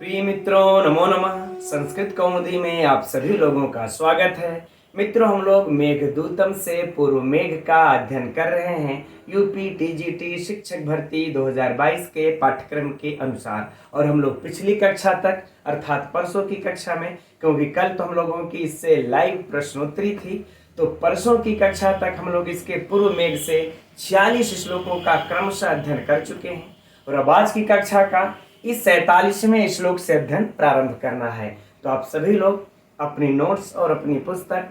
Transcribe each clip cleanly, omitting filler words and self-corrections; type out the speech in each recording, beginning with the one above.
प्रिय मित्रों, नमो नमः। संस्कृत कौमुदी में आप सभी लोगों का स्वागत है। मित्रों, हम लोग मेघदूतम से पूर्व मेघ का अध्ययन कर रहे हैं यूपी टीजीटी शिक्षक भर्ती 2022 के पाठ्यक्रम के अनुसार। और हम लोग पिछली कक्षा तक अर्थात परसों की कक्षा में, क्योंकि कल तो हम लोगों की इससे लाइव प्रश्नोत्तरी थी, तो परसों की कक्षा तक हम लोग इसके पूर्व मेघ से 46 श्लोकों का क्रमशः अध्ययन कर चुके हैं। और अब आज की कक्षा का इस 47वें श्लोक से अध्ययन प्रारंभ करना है। तो आप सभी लोग अपनी नोट्स और अपनी पुस्तक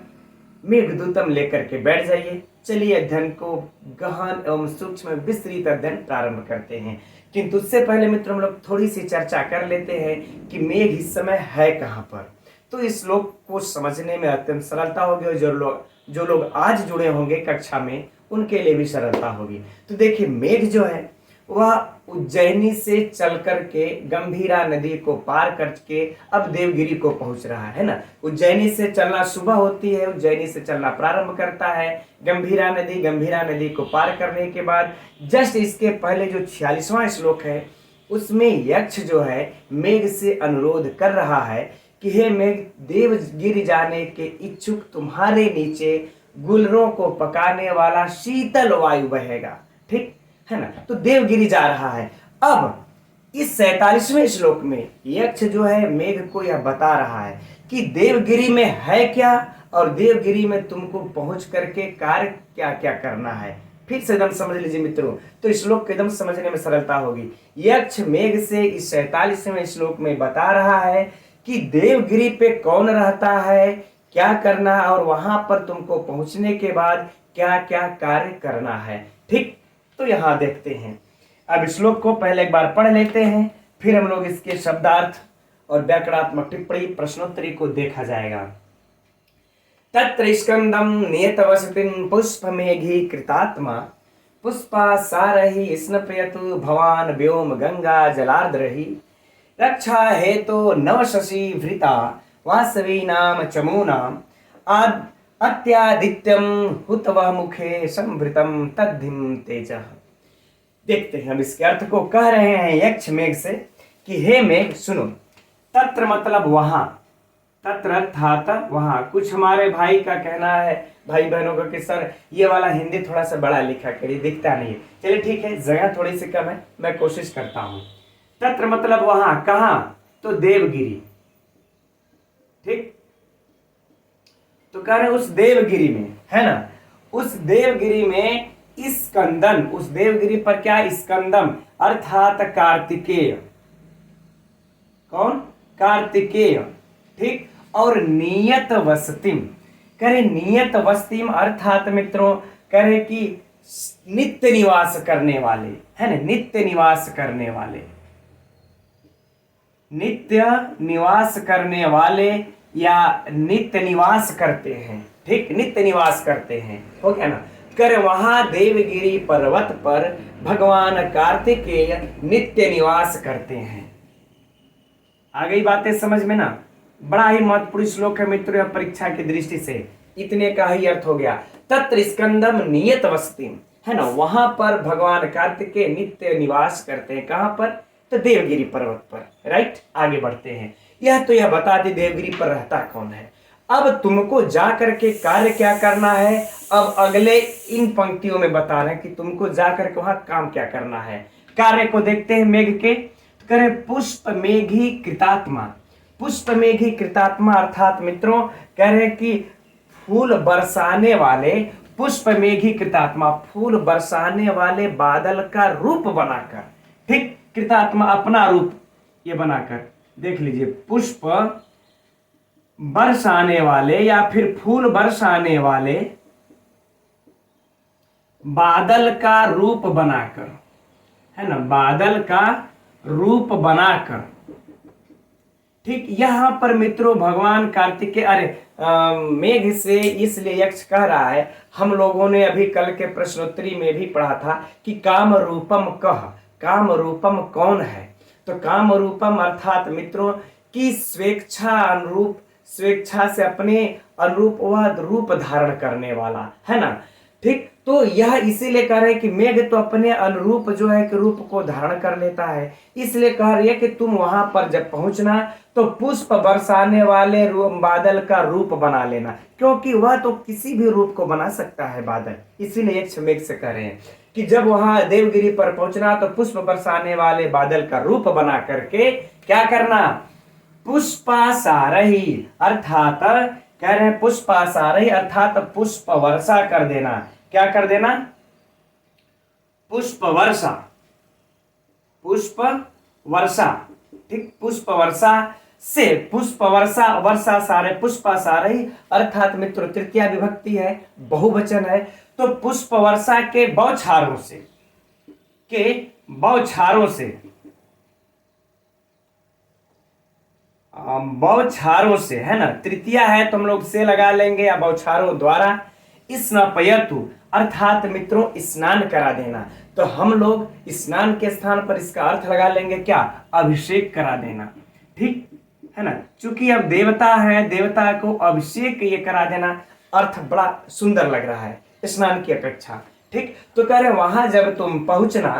मेघदूतम लेकर के बैठ जाइए। चलिए अध्ययन को गहन एवं सूक्ष्म विस्तृत अध्ययन प्रारंभ करते हैं। किंतु उससे पहले मित्रों, हम लोग थोड़ी सी चर्चा कर लेते हैं कि मेघ इस समय है कहाँ पर। तो इस श्लोक को समझने में अत्यंत सरलता होगी और जो लोग आज जुड़े होंगे कक्षा में उनके लिए भी सरलता होगी। तो देखिए, मेघ जो है वह उज्जैनी से चल करके गंभीरा नदी को पार करके अब देवगिरी को पहुंच रहा है ना। उज्जैनी से चलना सुबह होती है, उज्जैनी से चलना प्रारंभ करता है गंभीरा नदी को पार करने के बाद जस्ट इसके पहले जो 46वां श्लोक है उसमें यक्ष जो है मेघ से अनुरोध कर रहा है कि हे मेघ, देवगिरी जाने के इच्छुक तुम्हारे नीचे गुलरों को पकाने वाला शीतल वायु बहेगा। ठीक है ना। तो देवगिरी जा रहा है। अब इस 47वें श्लोक में यक्ष जो है मेघ को यह बता रहा है कि देवगिरी में है क्या और देवगिरी में तुमको पहुंच करके कार्य क्या क्या करना है। फिर से एकदम समझ लीजिए मित्रों, तो श्लोक को एकदम समझने में सरलता होगी। यक्ष मेघ से इस 47वें श्लोक में बता रहा है कि देवगिरी पे कौन रहता है, क्या करना है और वहां पर तुमको पहुंचने के बाद क्या क्या कार्य करना है। ठीक, तो यहां देखते हैं। अब श्लोक को पहले एक बार पढ़ लेते हैं, फिर हम लोग इसके शब्दार्थ और व्याकरणात्मक टिप्पणी प्रश्नोत्तरी को देखा जाएगा। तत्र स्कंदम नियतवसतिं पुष्पमेघी कृतात्मा पुष्पा सारहि स्नपयतु भवान व्योम गंगा जलार्द्रहि रक्षा हेतो नवशशि भृता वासवीनाम चमूनाम आद अत्यादित्यम हुतवह मुखे संभृतम तद्धिम तेजः। देखते हैं हम इसके अर्थ को। कह रहे हैं यक्ष मेघ से कि हे मेघ सुनो। तत्र मतलब वहां, तत्र अर्थात वहां। कुछ हमारे भाई का कहना है, भाई बहनों का, कि सर ये वाला हिंदी थोड़ा सा बड़ा लिखा करिए, दिखता नहीं है। चलिए ठीक है, जगह थोड़ी सी कम है, मैं कोशिश करता हूं। तत्र मतलब वहां, कहां? तो देवगिरी। ठीक, तो कह रहे उस देवगिरी में, है ना, उस देवगिरी में स्कंदन, उस देवगिरी पर क्या? स्कंदम अर्थात कार्तिकेय। कौन? कार्तिकेय। ठीक, और नियत वसतिम, करे नियत वसतिम अर्थात मित्रों करे कि नित्य निवास करने वाले, है ना, नित्य निवास करने वाले, नित्य निवास करने वाले या नित्य निवास करते हैं। ठीक, नित्य निवास करते हैं, हो गया ना। कर वहां देवगिरी पर्वत पर भगवान कार्तिकेय नित्य निवास करते हैं। आ गई बातें समझ में ना। बड़ा ही महत्वपूर्ण श्लोक है मित्रों, यह परीक्षा की दृष्टि से इतने का ही अर्थ हो गया। तत्र स्कंदम नियत वसतिम, है ना, वहां पर भगवान कार्तिकेय नित्य निवास करते हैं। कहां पर? तो देवगिरी पर्वत पर। राइट, आगे बढ़ते हैं। यह तो यह बता दे देवगिरी पर रहता कौन है। अब तुमको जा करके कार्य क्या करना है, अब अगले इन पंक्तियों में बता रहे हैं कि तुमको जा करके वहां काम क्या करना है। कार्य को देखते हैं मेघ के। तो कह रहे पुष्प मेघी कृतात्मा। पुष्प मेघी कृतात्मा अर्थात मित्रों कह रहे कि फूल बरसाने वाले, पुष्प मेघी कृतात्मा, फूल बरसाने वाले बादल का रूप बनाकर। ठीक, कृतात्मा अपना रूप ये बनाकर। देख लीजिए, पुष्प बरसाने वाले या फिर फूल बरसाने वाले बादल का रूप बनाकर, है ना, बादल का रूप बनाकर। ठीक, यहां पर मित्रों भगवान कार्तिकेय, मेघ से इसलिए यक्ष कह रहा है, हम लोगों ने अभी कल के प्रश्नोत्तरी में भी पढ़ा था कि काम रूपम कह, काम रूपम कौन है। तो काम रूपम अर्थात मित्रों की स्वेच्छा अनुरूप, स्वेच्छा से अपने अनुरूप वह रूप धारण करने वाला, है ना। ठीक, तो यह इसीलिए कह रहे हैं कि मेघ तो अपने अनुरूप जो है कि रूप को धारण कर लेता है, इसलिए कह रही है कि तुम वहां पर जब पहुंचना तो पुष्प बरसाने वाले बादल का रूप बना लेना, क्योंकि वह तो किसी भी रूप को बना सकता है बादल। इसीलिए यक्ष मेघ से कह रहे हैं कि जब वहां देवगिरी पर पहुंचना तो पुष्प बरसाने वाले बादल का रूप बना करके क्या करना, पुष्पासारही अर्थात कह रहे हैं पुष्पासारही अर्थात पुष्प वर्षा कर देना। क्या कर देना, पुष्प वर्षा, पुष्प वर्षा, ठीक, पुष्प वर्षा से, पुष्प वर्षा, वर्षा सारे, पुष्पा सारे अर्थात मित्रों तृतीया विभक्ति है, बहुवचन है, तो पुष्प वर्षा के बौछारों से, के बौछारों से, बौछारों से है ना, तृतीया है तो हम लोग से लगा लेंगे या बौछारों द्वारा, स्नापयतु अर्थात मित्रों स्नान करा देना। तो हम लोग स्नान के स्थान पर इसका अर्थ लगा लेंगे क्या, अभिषेक करा देना, ठीक है ना, चूंकि अब देवता है, देवता को अभिषेक ये करा देना, अर्थ बड़ा सुंदर लग रहा है स्नान की अपेक्षा, ठीक। तो कह रहे वहां जब तुम पहुंचना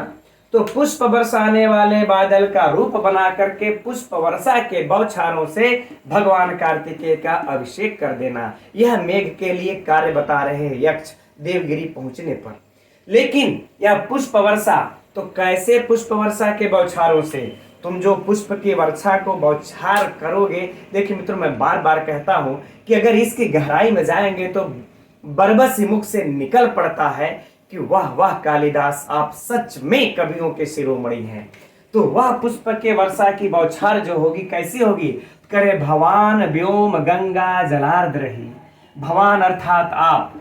तो पुष्प बरसाने वाले बादल का रूप बना करके पुष्प वर्षा के बौछारों से भगवान कार्तिकेय का अभिषेक कर देना। यह मेघ के लिए कार्य बता रहे हैं यक्ष देवगिरी पहुंचने पर। लेकिन यह पुष्प वर्षा तो कैसे, पुष्प वर्षा के बौछारों से, तुम जो पुष्प की वर्षा को बौछार करोगे, देखिए मित्रों मैं बार बार कहता हूं कि अगर इसकी गहराई में जाएंगे तो बरबस मुख से निकल पड़ता है कि वाह वाह कालिदास, आप सच में कवियों के शिरोमणि हैं। तो वह पुष्प के वर्षा की बौछार जो होगी कैसी होगी, करे भवान व्योम गंगा जलार्द रही। भवान अर्थात आप,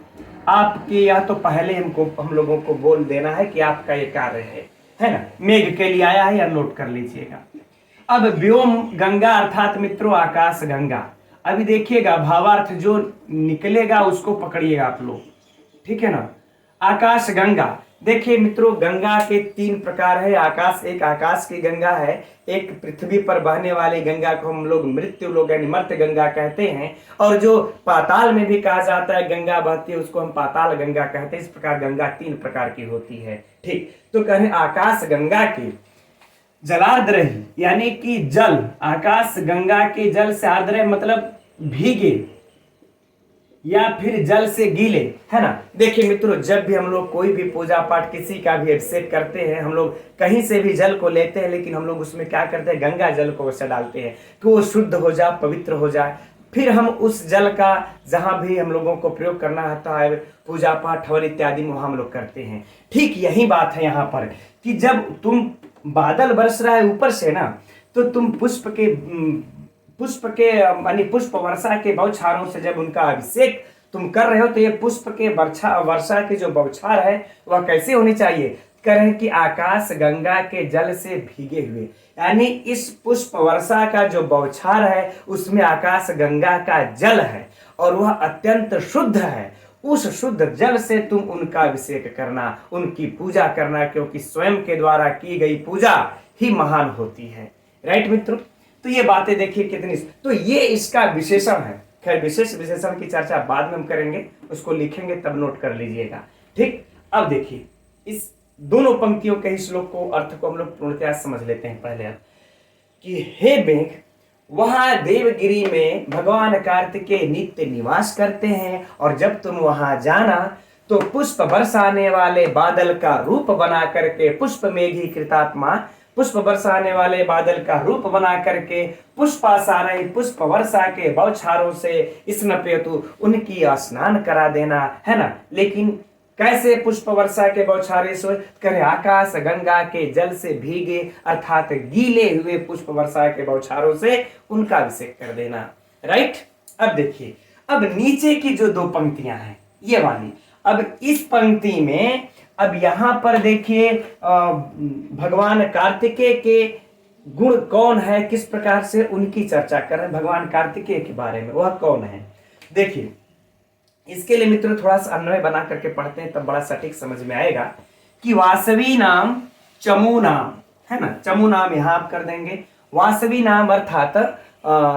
आपके यह तो पहले हम लोगों को बोल देना है कि आपका ये कार्य है ना, मेघ के लिए आया है, या नोट कर लीजिएगा। अब व्योम गंगा अर्थात मित्रों आकाश गंगा, अभी देखिएगा भावार्थ जो निकलेगा उसको पकड़िएगा आप लोग, ठीक है ना। आकाश गंगा, देखिए मित्रों गंगा के तीन प्रकार है, आकाश, एक आकाश की गंगा है, एक पृथ्वी पर बहने वाली गंगा को हम लोग मृत्यु लोग यानी मर्त्य गंगा कहते हैं, और जो पाताल में भी कहा जाता है गंगा बहती है उसको हम पाताल गंगा कहते हैं। इस प्रकार गंगा तीन प्रकार की होती है, ठीक। तो कहें आकाश गंगा की जलार्द्र रही, यानी कि जल, आकाश गंगा के जल से आर्द्र मतलब भीगे या फिर जल से गीले, है ना। देखिए मित्रों जब भी हम लोग कोई भी पूजा पाठ किसी का भी अभिषेक करते हैं, हम लोग कहीं से भी जल को लेते हैं, लेकिन हम लोग उसमें क्या करते हैं, गंगा जल को वैसे डालते हैं कि वो शुद्ध हो जाए, पवित्र हो जाए। फिर हम उस जल का जहां भी हम लोगों को प्रयोग करना होता है पूजा पाठ हवन इत्यादि में हम लोग करते हैं। ठीक यही बात है यहाँ पर कि जब तुम बादल बरस रहा है ऊपर से ना, तो तुम पुष्प के यानी पुष्प वर्षा के बौछारों से जब उनका अभिषेक तुम कर रहे हो, तो ये पुष्प के वर्षा की जो बौछार है वह कैसे होनी चाहिए, कह रहे हैं कि आकाश गंगा के जल से भीगे हुए, यानी इस पुष्प वर्षा का जो बौछार है उसमें आकाश गंगा का जल है और वह अत्यंत शुद्ध है। उस शुद्ध जल से तुम उनका अभिषेक करना, उनकी पूजा करना, क्योंकि स्वयं के द्वारा की गई पूजा ही महान होती है। राइट मित्रों, तो ये बातें देखिए कितनी, तो ये इसका विशेषण है। खैर विशेष विशेषण की चर्चा बाद में हम करेंगे, उसको लिखेंगे तब नोट कर लीजिएगा, ठीक। अब देखिए इस दोनों पंक्तियों के श्लोक को अर्थ को हम लोग पूर्णतया समझ लेते हैं। पहले अब कि हे मेघ, वहां देवगिरी में भगवान कार्तिकेय नित्य निवास करते हैं, और जब तुम वहां जाना तो पुष्प बरसाने वाले बादल का रूप बना करके, पुष्प मेघी कृतात्मा, पुष्प बरसाने वाले बादल का रूप बना करके पुष्पासारही पुष्प वर्षा के बौछारों से स्नपेतु उनकी स्नान करा देना, है ना। लेकिन कैसे पुष्प वर्षा के बौछारे से, करे आकाश गंगा के जल से भीगे अर्थात गीले हुए पुष्प वर्षा के बौछारों से उनका अभिषेक कर देना। राइट, अब देखिए अब नीचे की जो दो पंक्तियां हैं ये वाली, अब इस पंक्ति में अब यहां पर देखिए भगवान कार्तिकेय के गुण कौन है, किस प्रकार से उनकी चर्चा कर रहे हैं भगवान कार्तिकेय के बारे में, वह कौन है। देखिए इसके लिए मित्रों थोड़ा सा अन्वय बना करके पढ़ते हैं तब बड़ा सटीक समझ में आएगा कि वासवी नाम चमू नाम, है ना, चमू नाम यहां आप कर देंगे, वासवी नाम अर्थात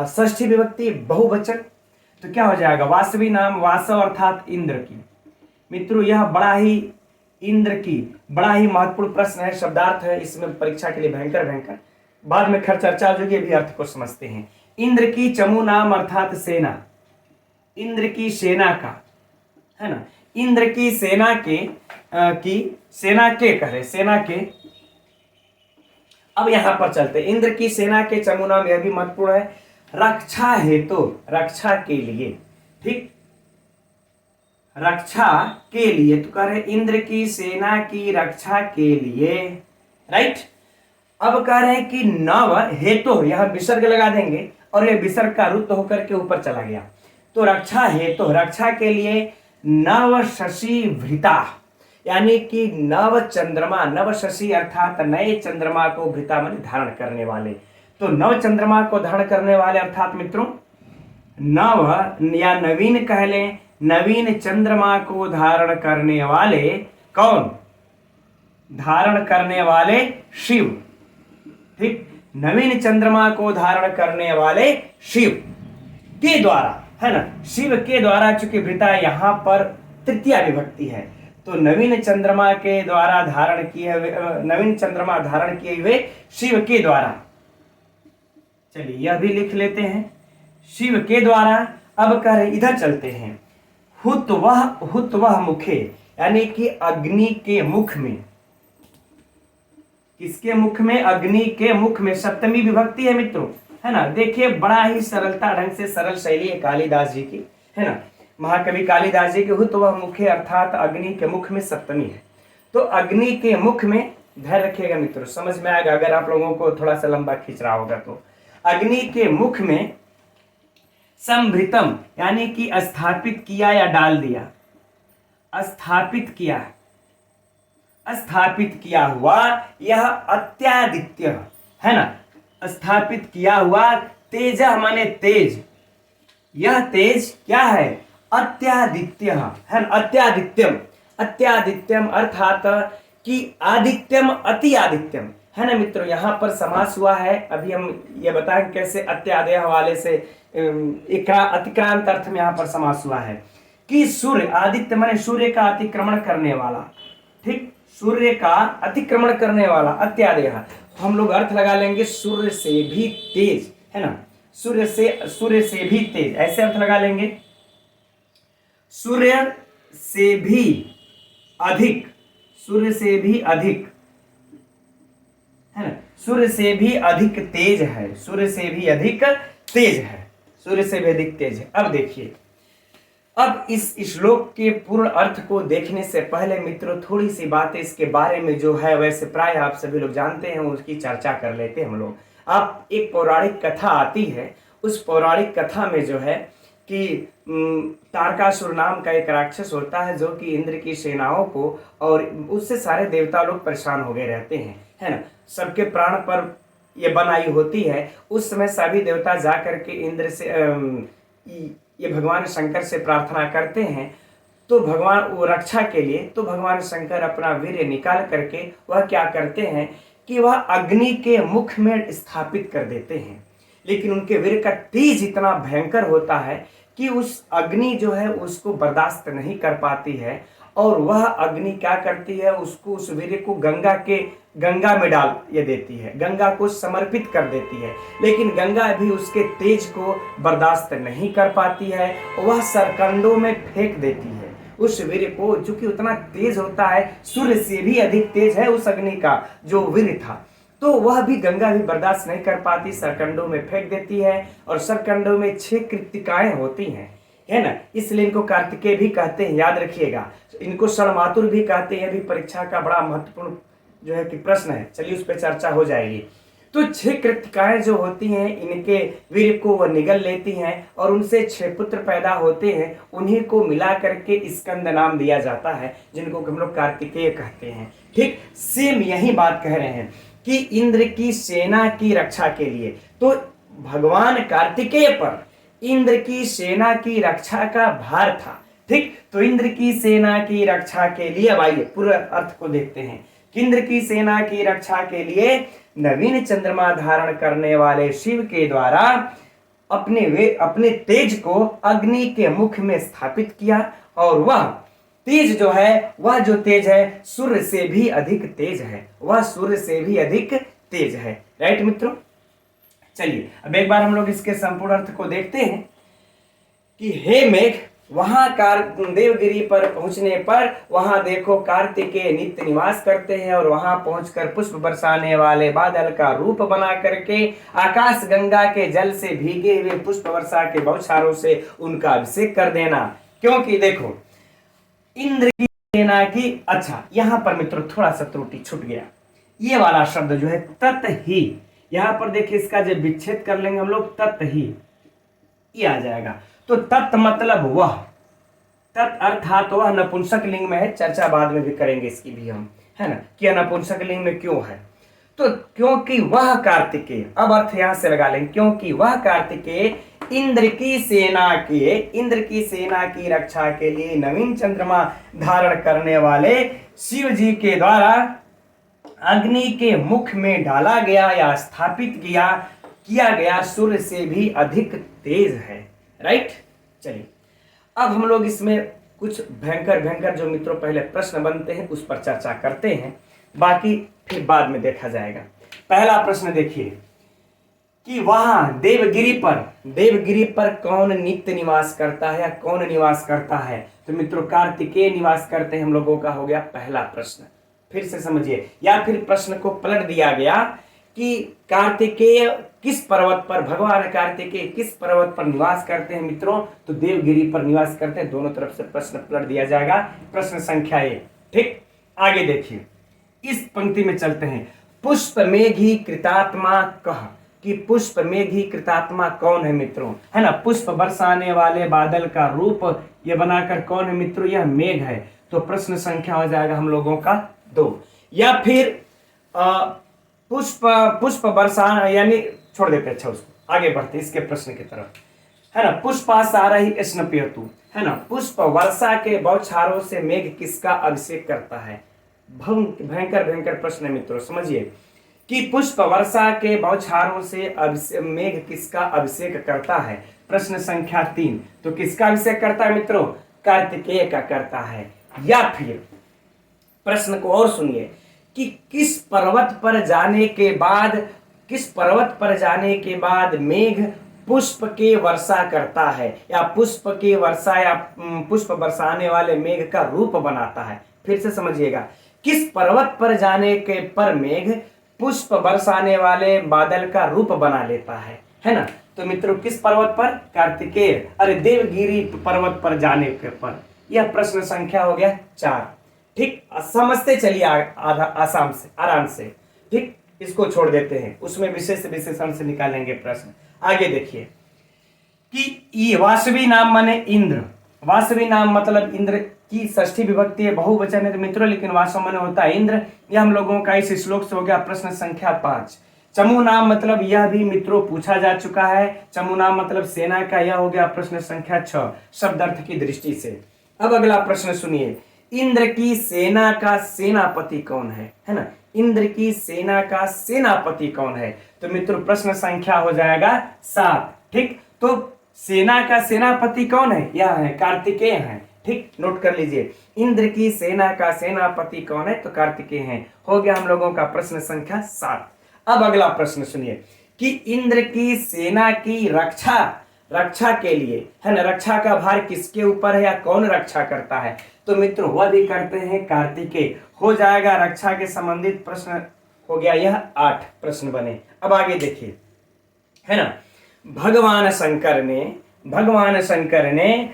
षष्ठी विभक्ति बहुवचन, तो क्या हो जाएगा वासवी नाम, वासव अर्थात इंद्र की, मित्रों यह बड़ा ही बड़ा ही महत्वपूर्ण प्रश्न है, शब्दार्थ है, इसमें परीक्षा के लिए भयंकर भयंकर बाद में खैर चर्चा हो जाएगी, अभी अर्थ को समझते हैं। इंद्र की चमू नाम अर्थात सेना, इंद्र की सेना का, है ना, इंद्र की सेना के कह रहे सेना के। अब यहां पर चलते, इंद्र की सेना के चमू नाम, यह भी महत्वपूर्ण है, रक्षा हेतु, रक्षा के लिए, ठीक, रक्षा के लिए, तो कह रहे इंद्र की सेना की रक्षा के लिए, राइट। अब कह रहे हैं कि नव हेतु, यहां विसर्ग लगा देंगे और यह विसर्ग का रुद्ध होकर के ऊपर चला गया, तो रक्षा हेतु, रक्षा के लिए नव शशि भृता, यानी कि नव चंद्रमा, नव शशि अर्थात नए चंद्रमा को भृता मन धारण करने वाले, तो नव चंद्रमा को धारण करने वाले अर्थात मित्रों नव या नवीन कह लें, नवीन चंद्रमा को धारण करने वाले कौन, धारण करने वाले शिव, ठीक, नवीन चंद्रमा को धारण करने वाले शिव के द्वारा, है ना, शिव के द्वारा, चूंकि भृता यहां पर तृतीया विभक्ति है, तो नवीन चंद्रमा के द्वारा धारण किए हुए, नवीन चंद्रमा धारण किए हुए शिव के द्वारा, चलिए यह भी लिख लेते हैं, शिव के द्वारा। अब कह रहे इधर चलते हैं, हुतवह मुखे, यानी कि अग्नि के मुख में, किसके मुख में, अग्नि के मुख में, सप्तमी विभक्ति है मित्रों, है ना। देखिए बड़ा ही सरलता ढंग से सरल शैली है कालिदास जी की, है ना, महाकवि कालिदास जी के हुतवह मुखे अर्थात अग्नि के मुख में सप्तमी है, तो अग्नि के मुख में, ध्यान रखिएगा मित्रों, समझ में आएगा अगर आप लोगों को थोड़ा सा लंबा खींच रहा होगा तो, अग्नि के मुख में संभृतम, यानी कि स्थापित किया या डाल दिया, स्थापित किया, स्थापित किया हुआ, यह अत्यादित्य, है ना, स्थापित किया हुआ, तेज माने तेज, यह तेज क्या है, अत्यादित्य, है ना, अत्यादित्यम, अत्यादित्यम अर्थात कि आदित्यम अति आदित्यम, है ना मित्रों। यहाँ पर समास हुआ है, अभी हम ये बताएं कैसे अत्यादय वाले से अतिक्रांत अर्थ में यहाँ पर समास हुआ है कि सूर्य, आदित्य माने सूर्य का अतिक्रमण करने वाला, ठीक, सूर्य का अतिक्रमण करने वाला, अत्यादय, हम लोग अर्थ लगा लेंगे सूर्य से भी तेज, है ना, सूर्य से भी तेज, ऐसे अर्थ लगा लेंगे, सूर्य से भी अधिक, सूर्य से भी अधिक, है ना, सूर्य से भी अधिक तेज है, सूर्य से भी अधिक तेज है, सूर्य से भी अधिक तेज है। अब देखिए, अब इस श्लोक के पूर्ण अर्थ को देखने से पहले मित्रों थोड़ी सी बातें इसके बारे में जो है, वैसे प्राय आप सभी लोग जानते हैं, उसकी चर्चा कर लेते हैं हम लोग। अब एक पौराणिक कथा आती है, उस पौराणिक कथा में जो है कि तारकासुर नाम का एक राक्षस होता है जो कि इंद्र की सेनाओं को और उससे सारे देवता लोग परेशान हो गए रहते हैं, है ना, सबके प्राण पर ये बनाई होती है। उस समय सभी देवता जा करके इंद्र से ये भगवान शंकर से प्रार्थना करते हैं, तो भगवान वो रक्षा के लिए, तो भगवान शंकर अपना वीर्य निकाल करके वह क्या करते हैं कि वह अग्नि के मुख में स्थापित कर देते हैं, लेकिन उनके वीर्य का तेज इतना भयंकर होता है कि उस अग्नि जो है उसको बर्दाश्त नहीं कर पाती है, और वह अग्नि क्या करती है, उसको, उस वीर्य को गंगा में डाल ये देती है, गंगा को समर्पित कर देती है, लेकिन गंगा भी उसके तेज को बर्दाश्त नहीं कर पाती है, वह सरकंडों में फेंक देती है उस वीर्य को, जो कि उतना तेज होता है, सूर्य से भी अधिक तेज है उस अग्नि का जो वीर्य था, तो वह भी गंगा भी बर्दाश्त नहीं कर पाती, सरकंडों में फेंक देती है, और सरकंडों में 6 कृत्तिकाएं होती हैं, है ना, इसलिए इनको कार्तिकेय भी कहते हैं, याद रखिएगा, इनको षणमातुर भी कहते हैं, भी परीक्षा का बड़ा महत्वपूर्ण जो है कि प्रश्न है, चलिए उस पर चर्चा हो जाएगी। तो 6 कृत्तिकाएं जो होती हैं, इनके वीर्य को वह निगल लेती हैं और उनसे 6 पुत्र पैदा होते हैं, उन्हीं को मिला करके स्कंद नाम दिया जाता है, जिनको हम लोग कार्तिकेय कहते हैं। ठीक सेम यही बात कह रहे हैं कि इंद्र की सेना की रक्षा के लिए, तो भगवान कार्तिकेय पर इंद्र की सेना की रक्षा का भार था। ठीक, तो इंद्र की सेना की रक्षा के लिए, अब आइए पूरा अर्थ को देखते हैं। इंद्र की सेना की रक्षा के लिए नवीन चंद्रमा धारण करने वाले शिव के द्वारा अपने तेज को अग्नि के मुख में स्थापित किया, और वह तेज जो है, वह जो तेज है सूर्य से भी अधिक तेज है, वह सूर्य से भी अधिक तेज है। राइट मित्रों, चलिए अब एक बार हम लोग इसके संपूर्ण अर्थ को देखते हैं कि हे मेघ, वहां देवगिरी पर पहुंचने पर वहां देखो कार्तिकेय नित्य निवास करते हैं और वहां पहुंचकर पुष्प बरसाने वाले बादल का रूप बना करके आकाश गंगा के जल से भीगे हुए पुष्प वर्षा के बौछारों से उनका अभिषेक कर देना। क्योंकि देखो इंद्र की सेना की, अच्छा यहां पर मित्रों थोड़ा सा त्रुटि छूट गया, ये वाला शब्द जो है तत ही, यहां पर देखिए इसका जब विच्छेद कर लेंगे हम लोग तत ही, ये आ जाएगा। तो तत् मतलब वह, तत् अर्थात वह नपुंसक लिंग में है, चर्चा बाद में भी करेंगे इसकी भी हम, है ना, कि नपुंसक लिंग में क्यों है। तो क्योंकि वह कार्तिकेय, अब अर्थ यहां से लगा लेंगे, क्योंकि वह कार्तिकेय इंद्र की सेना की रक्षा के लिए नवीन चंद्रमा धारण करने वाले शिव जी के द्वारा अग्नि के मुख में डाला गया या स्थापित किया गया सूर्य से भी अधिक तेज है। राइट, चलिए अब हम लोग इसमें कुछ भयंकर जो मित्रों पहले प्रश्न बनते हैं उस पर चर्चा करते हैं, बाकी फिर बाद में देखा जाएगा। पहला प्रश्न देखिए कि वहां देवगिरी पर कौन नित्य निवास करता है या कौन निवास करता है। तो मित्रों कार्तिकेय निवास करते हैं, हम लोगों का हो गया पहला प्रश्न। फिर से समझिए, या फिर प्रश्न को पलट दिया गया कि कार्तिकेय किस पर्वत पर, भगवान कार्तिकेय किस पर्वत पर निवास करते हैं मित्रों, तो देवगिरी पर निवास करते हैं। दोनों तरफ से प्रश्न पलट दिया जाएगा। प्रश्न संख्या 1। ठीक, आगे देखिए इस पंक्ति में चलते हैं। पुष्प मेघी कृतात्मा कह, कि पुष्प मेघी कृतात्मा कौन है मित्रों, है ना, पुष्प बरसाने वाले बादल का रूप ये बनाकर कौन है मित्रों, यह मेघ है। तो प्रश्न संख्या हो जाएगा हम लोगों का 2। या फिर पुष्प बरसाना, यानी छोड़ देते, अच्छा उसको आगे बढ़ते इसके प्रश्न की तरफ, है ना। पुष्पा सारही स्नपेतु, है ना, पुष्प वर्षा के बौछारों से मेघ किसका अभिषेक करता है। भयंकर प्रश्न है मित्रों, समझिए कि पुष्प वर्षा के बौछारों से मेघ किसका अभिषेक करता है। प्रश्न संख्या 3, तो किसका अभिषेक करता है मित्रों, कार्तिकेय का करता है। या फिर प्रश्न को और सुनिए कि किस पर्वत पर जाने के बाद मेघ पुष्प के वर्षा करता है, या पुष्प के वर्षा या पुष्प बरसाने वाले मेघ का रूप बनाता है। फिर से समझिएगा, किस पर्वत पर जाने के पर मेघ पुष्प बरसाने वाले बादल का रूप बना लेता है ना। तो मित्रों किस पर्वत पर, कार्तिकेय, अरे देवगिरी पर्वत पर जाने के पर। यह प्रश्न संख्या हो गया 4। ठीक, समझते चलिए आराम से। ठीक, इसको छोड़ देते हैं, उसमें विशेषण से निकालेंगे प्रश्न। आगे देखिए कि वासवी नाम माने इंद्र, वासवी नाम मतलब इंद्र की षष्ठी विभक्ति है, बहुवचन है तो मित्रों, लेकिन वास्तव में होता है इंद्र। यह हम लोगों का इस श्लोक से हो गया प्रश्न संख्या 5। चमू नाम मतलब यह भी मित्रों पूछा जा चुका है, चमू नाम मतलब सेना का, यह हो गया प्रश्न संख्या 6 शब्द अर्थ की दृष्टि से। अब अगला प्रश्न सुनिए, इंद्र की सेना का सेनापति कौन है ना, इंद्र की सेना का सेनापति कौन है। तो मित्रों प्रश्न संख्या हो जाएगा 7। ठीक, तो सेना का सेनापति कौन है, यह है कार्तिकेय है। ठीक, नोट कर लीजिए, इंद्र की सेना का सेनापति कौन है, तो कार्तिकेय है। हो गया हम लोगों का प्रश्न संख्या 7। अब अगला प्रश्न सुनिए कि इंद्र की सेना की रक्षा के लिए, है ना, रक्षा का भार किसके ऊपर है या कौन रक्षा करता है। तो मित्रों वह भी करते हैं कार्तिकेय। हो जाएगा रक्षा के संबंधित प्रश्न, हो गया यह 8 प्रश्न बने। अब आगे देखिए, है ना, भगवान शंकर ने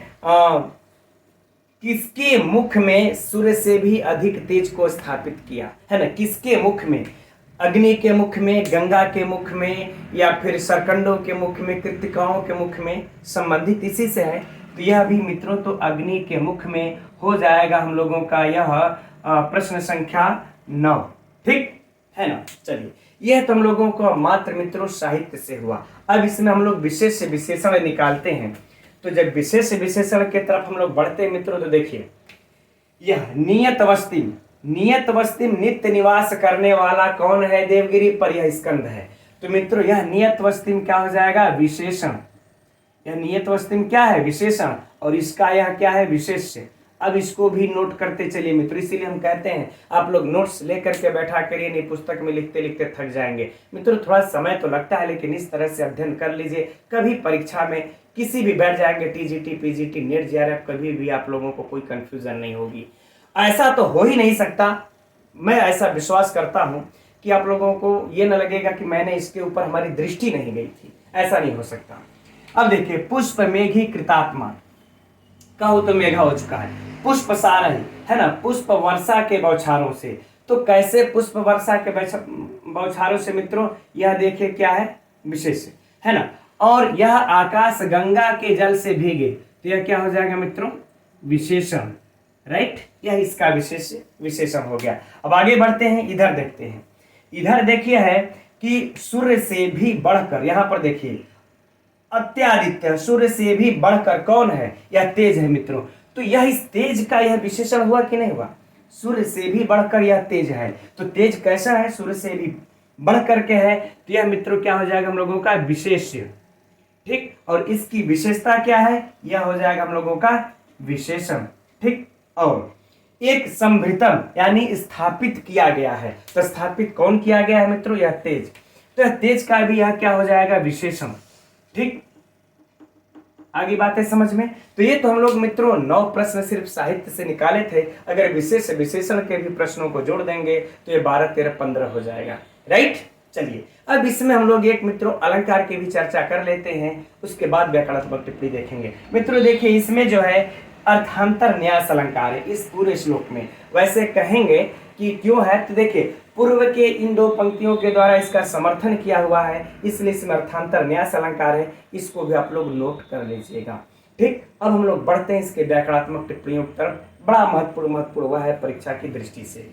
किसके मुख में सूर्य से भी अधिक तेज को स्थापित किया, है ना, किसके मुख में, अग्नि के मुख में, गंगा के मुख में, या फिर सरकंडों के मुख में, कृतिकाओं के मुख में, संबंधित इसी से है। तो यह भी मित्रों तो अग्नि के मुख में हो जाएगा हम लोगों का यह प्रश्न संख्या 9। ठीक है ना। चलिए यह तो हम लोगों को मात्र मित्रों साहित्य से हुआ। अब इसमें हम लोग विशेष से विशेषण निकालते हैं। तो जब विशेष से विशेषण के तरफ हम लोग बढ़ते हैं मित्रों, तो देखिए यह नियत वस्तिम नित्य निवास करने वाला कौन है देवगिरी पर, यह स्कंद है। तो मित्रों यह नियत वस्तिम क्या हो जाएगा, विशेषण। यह नियत वस्तिम क्या है, विशेषण, और इसका यह क्या है, विशेष्य। अब इसको भी नोट करते चलिए मित्रों। इसीलिए हम कहते हैं आप लोग नोट्स लेकर के बैठा करिए, नहीं पुस्तक में लिखते लिखते थक जाएंगे मित्रों। थोड़ा समय तो लगता है, लेकिन इस तरह से अध्ययन कर लीजिए, कभी परीक्षा में किसी भी बैठ जाएंगे, टीजीटी, पीजीटी, नेट, जेआरएफ, कभी भी आप लोगों को कोई कंफ्यूजन नहीं होगी। ऐसा तो हो ही नहीं सकता, मैं ऐसा विश्वास करता हूं कि आप लोगों को ये न लगेगा कि मैंने इसके ऊपर हमारी दृष्टि नहीं गई थी, ऐसा नहीं हो सकता। अब देखिए, पुष्प मेघी कृतात्मा, कहो तो मेघा हो चुका है, पुष्प सारही है ना, पुष्प वर्षा के बौछारों से। तो कैसे पुष्प वर्षा के बौछारों से मित्रों, यह देखिए क्या है, विशेष है ना। और यह आकाश गंगा के जल से भीगे, तो यह क्या हो जाएगा मित्रों, विशेषण, राइट, यह इसका विशेषण हो गया। अब आगे बढ़ते हैं, इधर देखते हैं। इधर देखिए है कि सूर्य से भी बढ़कर, यहां पर देखिए अत्यादित्य, सूर्य से भी बढ़कर कौन है, यह तेज है मित्रों। तो यह इस तेज का यह विशेषण हुआ कि नहीं हुआ, सूर्य से भी बढ़कर यह तेज है। तो तेज कैसा है, सूर्य से भी बढ़ करके है, तो यह मित्रों क्या हो जाएगा हम लोगों का विशेष्य, ठीक। और इसकी विशेषता क्या है, यह हो जाएगा हम लोगों का विशेषण, ठीक। और एक संभृतम यानी स्थापित किया गया है, तो स्थापित कौन किया गया है मित्रों, यह तेज। तो यह तेज का भी यह क्या हो जाएगा, विशेषण, ठीक। आगे बातें समझ में। तो ये तो हम लोग मित्रों 9 प्रश्न सिर्फ साहित्य से निकाले थे। अगर विशेष विशेषण के भी प्रश्नों को जोड़ देंगे तो ये 12, 13, 15 हो जाएगा, राइट। चलिए अब इसमें हम लोग एक मित्रों अलंकार की भी चर्चा कर लेते हैं, उसके बाद व्याकरणात्मक टिप्पणी देखेंगे। मित्रों देखिए, इसमें जो है अर्थांतर न्यास अलंकार है इस पूरे श्लोक में। वैसे कहेंगे कि क्यों है, तो देखिए पूर्व के इन 2 पंक्तियों के द्वारा इसका समर्थन किया हुआ है, इसलिए इसमें अर्थांतर न्यास अलंकार है, इसको भी आप लोग नोट कर लीजिएगा, ठीक। अब हम लोग बढ़ते हैं इसके व्याकरणात्मक टिप्पणियों की तरफ। बड़ा महत्वपूर्ण हुआ है परीक्षा की दृष्टि से।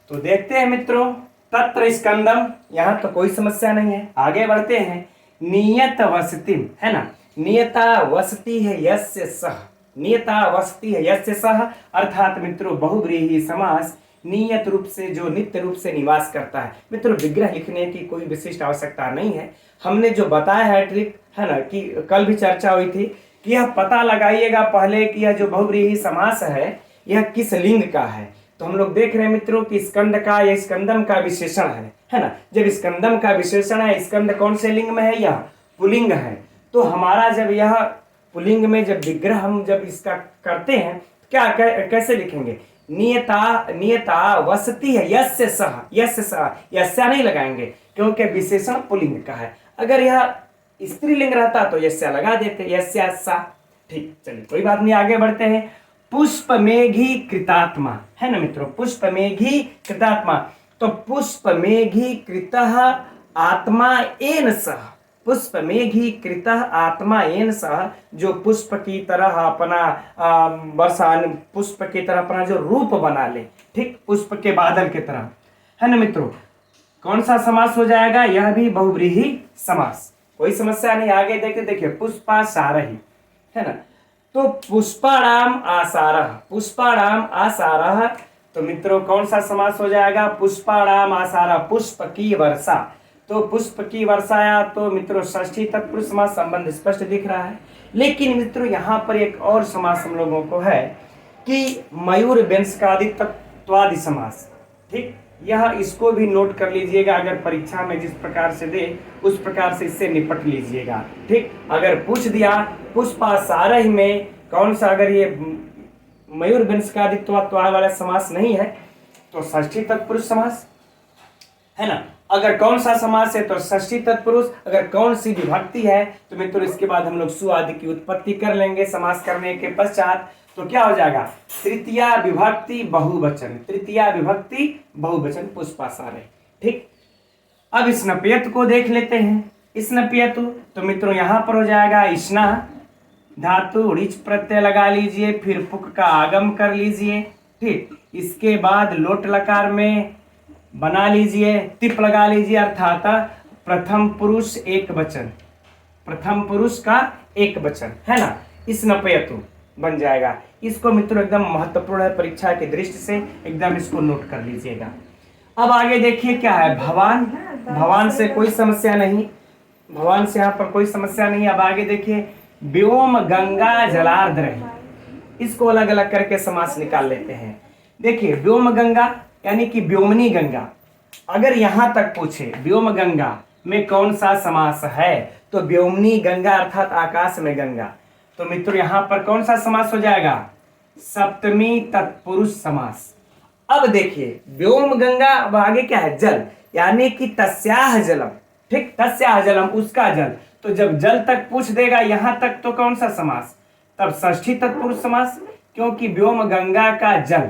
तो देखते हैं मित्रों, तत्र स्कंदम, यहां तो कोई समस्या नहीं है। आगे बढ़ते हैं, नियत वसति है ना, नियता वसति है यस्य सह, नियता वसति है यस्य सह, अर्थात मित्रों बहुव्रीहि समास, नियत रूप से, जो नित्य रूप से निवास करता है। मित्रों विग्रह लिखने की कोई विशिष्ट आवश्यकता नहीं है, हमने जो बताया है ट्रिक है ना, कि कल भी चर्चा हुई थी कि यह पता लगाइएगा पहले कि यह जो बहुव्रीहि समास है यह किस लिंग का है। तो हम लोग देख रहे हैं मित्रों कि स्कंद का या स्कंदम का विशेषण है ना। जब स्कंदम का विशेषण है, स्कंद कौन से लिंग में है, यह पुलिंग है। तो हमारा जब यह पुलिंग में जब विग्रह हम जब इसका करते हैं, क्या कैसे लिखेंगे, नियता वसति है यस्य सह, यस्य सह, यस्या नहीं लगाएंगे क्योंकि विशेषण पुलिंग का है। अगर यह स्त्रीलिंग रहता तो यस्या लगा देते, यस्या सा, ठीक। चलिए कोई बात नहीं, आगे बढ़ते हैं। पुष्प मेघी कृतात्मा है ना मित्रों, पुष्प मेघी कृतात्मा। तो पुष्प मेघी कृतः आत्मा एन सह, पुष्प मेघी कृतः आत्मा एन सह, जो पुष्प की तरह अपना बरसान, पुष्प की तरह अपना जो रूप बना ले, ठीक, पुष्प के बादल की तरह, है ना मित्रों। कौन सा समास हो जाएगा, यह भी बहुव्रीहि समास, कोई समस्या नहीं। आगे देखिए पुष्पा सारही है ना, तो पुष्पाणाम आसारः, पुष्पाणाम आसारः, तो मित्रों कौन सा समास हो जाएगा, पुष्पाणाम आसारः, पुष्प की वर्षा। तो पुष्प की वर्षाया, तो मित्रों षष्ठी तत्पुरुष समास संबंध स्पष्ट दिख रहा है। लेकिन मित्रों यहाँ पर एक और समास हम लोगों को है कि मयूर व्यंजकादि तत्वादि समास, ठीक। यह इसको भी नोट कर लीजिएगा, अगर परीक्षा में जिस प्रकार से दे उस प्रकार से इससे निपट लीजिएगा, ठीक। अगर पूछ दिया पुष्पा सारही में कौन सा, अगर ये मयूर व्यंजकादित्व वाला समास नहीं है तो षष्ठी तत्पुरुष समास है ना। अगर कौन सा समास है तो षष्ठी तत्पुरुष। अगर कौन सी विभक्ति है तो मित्रों इसके बाद हम लोग सु आदि की उत्पत्ति कर लेंगे समास करने के पश्चात। तो क्या हो जाएगा, तृतीया विभक्ति बहुवचन, तृतीया विभक्ति बहुवचन पुष्पा सारही, ठीक। अब स्नपयतु को देख लेते हैं। स्नपयतु तो मित्रों यहां पर हो जाएगा स्ना धातु ऋच प्रत्यय लगा लीजिए, फिर पुक का आगम कर लीजिए, ठीक। इसके बाद लोट लकार में बना लीजिए, तिप लगा लीजिए, अर्थात प्रथम पुरुष एक वचन, प्रथम पुरुष का एक वचन है ना, स्नपयतु बन जाएगा। इसको मित्रों एकदम महत्वपूर्ण है परीक्षा की दृष्टि से, एकदम इसको नोट कर लीजिएगा। अब आगे देखिए क्या है, भवान, भवान से कोई समस्या नहीं, भवान से यहाँ पर कोई समस्या नहीं। अब आगे देखिए व्योम गंगा जलार्द्र, इसको अलग अलग करके समास निकाल लेते हैं। देखिए व्योम गंगा यानी कि व्योमनी गंगा, अगर यहां तक पूछे व्योम गंगा में कौन सा समास है तो व्योमनी गंगा अर्थात आकाश में गंगा। तो मित्रों यहां पर कौन सा समास हो जाएगा, सप्तमी तत्पुरुष समास। अब देखिए व्योम गंगा, अब आगे क्या है, जल, यानी कि तस्याह जलम, ठीक, तस्याह जलम, उसका जल। तो जब जल तक पूछ देगा यहां तक तो कौन सा समास, तब षष्ठी तत्पुरुष समास, क्योंकि व्योम गंगा का जल।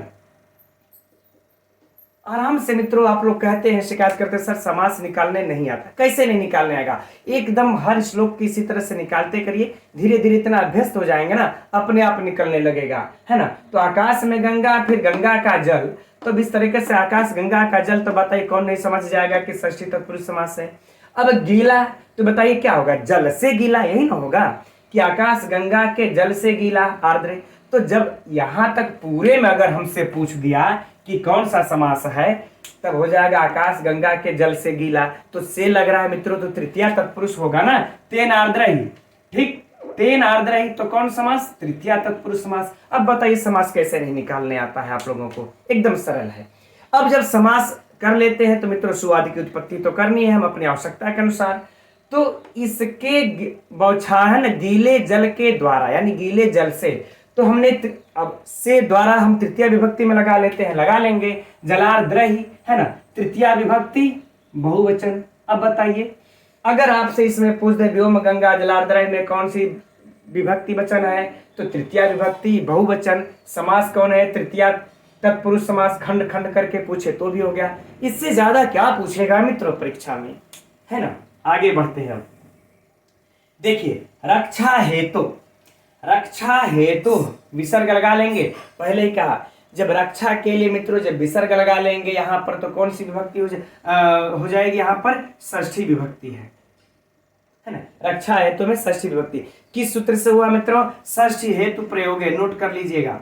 आराम से मित्रों आप लोग कहते हैं, शिकायत करते हैं सर समास निकालने नहीं आता। कैसे नहीं निकालने आएगा, एकदम हर श्लोक की इसी तरह से निकालते करिए, धीरे धीरे इतना अभ्यस्त हो जाएंगे ना, अपने आप निकलने लगेगा, है ना। तो आकाश में गंगा, फिर गंगा का जल, तो इस तरीके से आकाश गंगा का जल, तो बताइए कौन नहीं समझ जाएगा कि षष्ठी तत्पुरुष समास है। अब गीला, तो बताइए क्या होगा, जल से गीला, यही ना होगा कि आकाश गंगा के जल से गीला आर्द्र। तो जब यहां तक पूरे में अगर हमसे पूछ दिया कि कौन सा समास है, तब हो जाएगा आकाश गंगा के जल से गीला। तो से लग रहा है मित्रों, तो तृतीया तत्पुरुष होगा ना, तेन आर्द्र ही, ठीक, तेन आर्द्र ही, तो कौन समास, तृतीया तत्पुरुष समास। अब बताइए समास कैसे नहीं निकालने आता है आप लोगों को, एकदम सरल है। अब जब समास कर लेते हैं तो मित्रों सुआदि की उत्पत्ति तो करनी है हम अपनी आवश्यकता के अनुसार। तो इसके बौछाहन गीले जल के द्वारा, यानी गीले जल से, तो हमने अब से द्वारा हम तृतीय विभक्ति में लगा लेते हैं, लगा लेंगे, जलार्द्र ही, है ना, तृतीय विभक्ति बहुवचन। अब बताइए अगर आपसे इसमें पूछ दे व्योम गंगा जलार्द्र में कौन सी विभक्ति वचन है, तो तृतीय विभक्ति बहुवचन। समास कौन है, तृतीय तत्पुरुष समास, खंड खंड करके पूछे तो भी हो गया। इससे ज्यादा क्या पूछेगा मित्रों परीक्षा में, है ना। आगे बढ़ते हैं। देखिए रक्षा हेतु, रक्षा हेतु विसर्ग लगा लेंगे, पहले ही कहा जब रक्षा के लिए मित्रों जब विसर्ग लगा लेंगे यहां पर, तो कौन सी विभक्ति हो जाएगी, यहां पर षष्ठी विभक्ति है ना। रक्षा हेतु में षष्ठी विभक्ति किस सूत्र से हुआ मित्रों, षष्ठी हेतु प्रयोगे, नोट कर लीजिएगा,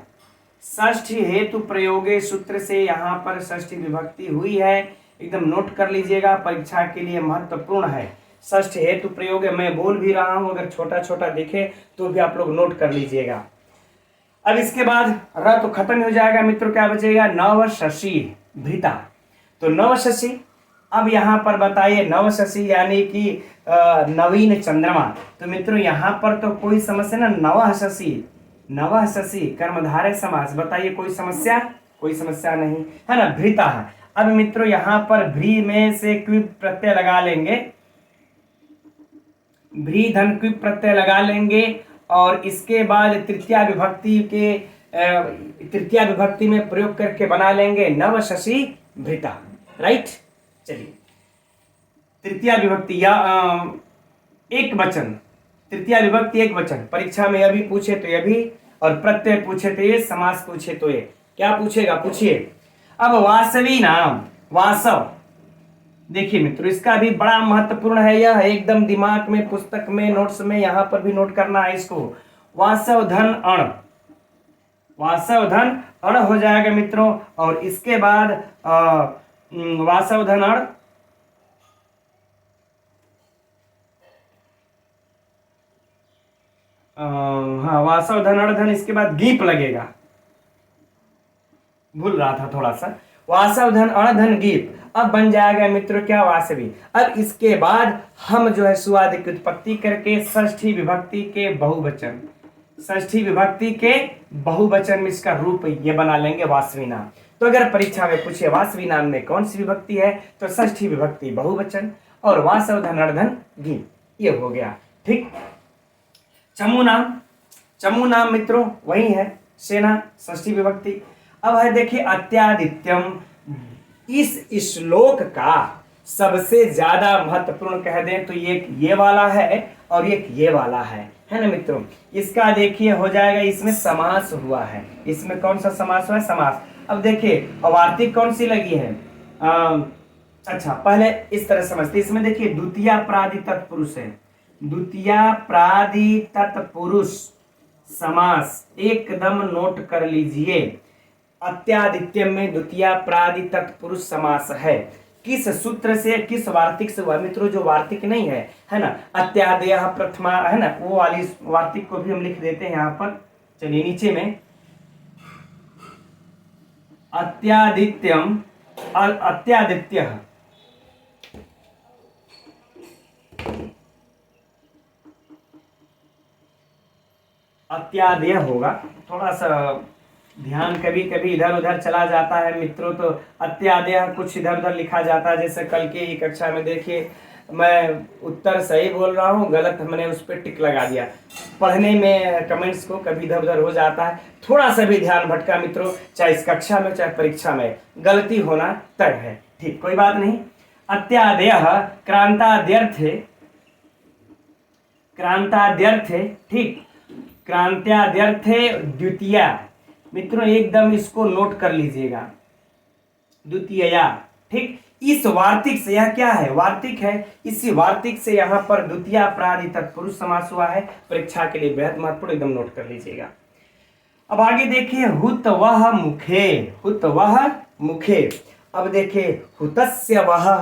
षष्ठी हेतु प्रयोगे सूत्र से यहां पर षष्ठी विभक्ति हुई है, एकदम नोट कर लीजिएगा, परीक्षा के लिए महत्वपूर्ण है। षष्ठी हेतु प्रयोग, मैं बोल भी रहा हूं, अगर छोटा छोटा दिखे तो भी आप लोग नोट कर लीजिएगा। अब इसके बाद र तो खत्म हो जाएगा मित्रों, क्या बचेगा, नव शशि भृता। तो नव शशि, अब यहां पर बताइए नव शशि यानी कि नवीन चंद्रमा। तो मित्रों यहां पर तो कोई समस्या ना, नवः शशि, नवः शशि कर्मधारय समास, बताइए कोई समस्या, कोई समस्या नहीं, है ना। भृता, अब मित्रों यहां पर भ्री में से क्विप प्रत्यय लगा लेंगे, भ्री धन क्विप प्रत्यय लगा लेंगे, और इसके बाद तृतीय विभक्ति के तृतीय विभक्ति में प्रयोग करके बना लेंगे नव शशि भृता, राइट। चलिए तृतीय विभक्ति या एक वचन, तृतीय विभक्ति एक वचन, परीक्षा में यह भी पूछे तो यह भी, और प्रत्यय पूछे तो ये, समास पूछे तो ये, क्या पूछेगा पूछिए। अब वासवी नाम, वासव, देखिए मित्रों इसका भी बड़ा महत्वपूर्ण है, यह एकदम दिमाग में, पुस्तक में, नोट्स में, यहां पर भी नोट करना है इसको। वासव धन अण, वासव धन अण हो जाएगा मित्रों, और इसके बाद वासव धन अण, हाँ वासव धन अण धन, इसके बाद गीप लगेगा, भूल रहा था थोड़ा सा, वासव धन अण धन गीप, अब बन जाएगा मित्रों क्या, वासवी। अब इसके बाद हम जो है सुआदि की उत्पत्ति करके षष्ठी विभक्ति के बहुवचन, षष्ठी विभक्ति के बहुवचन में इसका रूप ये बना लेंगे वासवी नाम। तो अगर परीक्षा में पूछे वासवी नाम में कौन सी विभक्ति है, तो षष्ठी विभक्ति बहुवचन, और वासव धन अण धन गीप, ये हो गया, ठीक। चमू नाम, चमू नाम मित्रों वही है, सेना, षष्ठी विभक्ति। अब है देखिए अत्यादित्यम, इस श्लोक का सबसे ज्यादा महत्वपूर्ण कह दें तो ये वाला है और ये वाला है ना मित्रों। इसका देखिए हो जाएगा, इसमें समास हुआ है, इसमें कौन सा समास हुआ है, समास। अब देखिए अवार्तिक कौन सी लगी है, अच्छा पहले इस तरह समझते, इसमें देखिए द्वितीय प्रादि तत्पुरुष है, द्वितीय प्रादि तत्पुरुष समास, एकदम नोट कर लीजिए। अत्यादित्यम में द्वितीय प्रादि तत्पुरुष समास है, किस सूत्र से, किस वार्तिक से हुआ मित्रों? जो वार्तिक नहीं है, है ना, अत्यादेय प्रथमा, है ना, वो वाली वार्तिक को भी हम लिख देते हैं यहाँ पर। चलिए नीचे में अत्यादित्यम, अत्यादित्य, अत्यादेय होगा। थोड़ा सा ध्यान कभी कभी इधर उधर चला जाता है मित्रों, तो अत्यादेय कुछ इधर उधर लिखा जाता है। जैसे कल की ही कक्षा में देखिए, मैं उत्तर सही बोल रहा हूँ, गलत मैंने उस पर टिक लगा दिया। पढ़ने में कमेंट्स को कभी इधर उधर हो जाता है, थोड़ा सा भी ध्यान भटका मित्रों, चाहे इस कक्षा में चाहे परीक्षा में, गलती होना तय है, ठीक, कोई बात नहीं। अत्यादेय क्रांताद्यर्थे, क्रांताद्यर्थे, ठीक, क्रांत्याद्यर्थे द्वितीया। मित्रों एकदम इसको नोट कर लीजिएगा, द्वितीया, ठीक। इस वार्तिक से, यह क्या है? वार्तिक है। इसी वार्तिक से यहाँ पर द्वितीया प्रादि तत्पुरुष समास हुआ है। परीक्षा के लिए बेहद महत्वपूर्ण, एकदम नोट कर लीजिएगा। अब आगे देखिए, हुत वह मुखे, हुत वह मुखे। अब देखिए हुतस्य वह,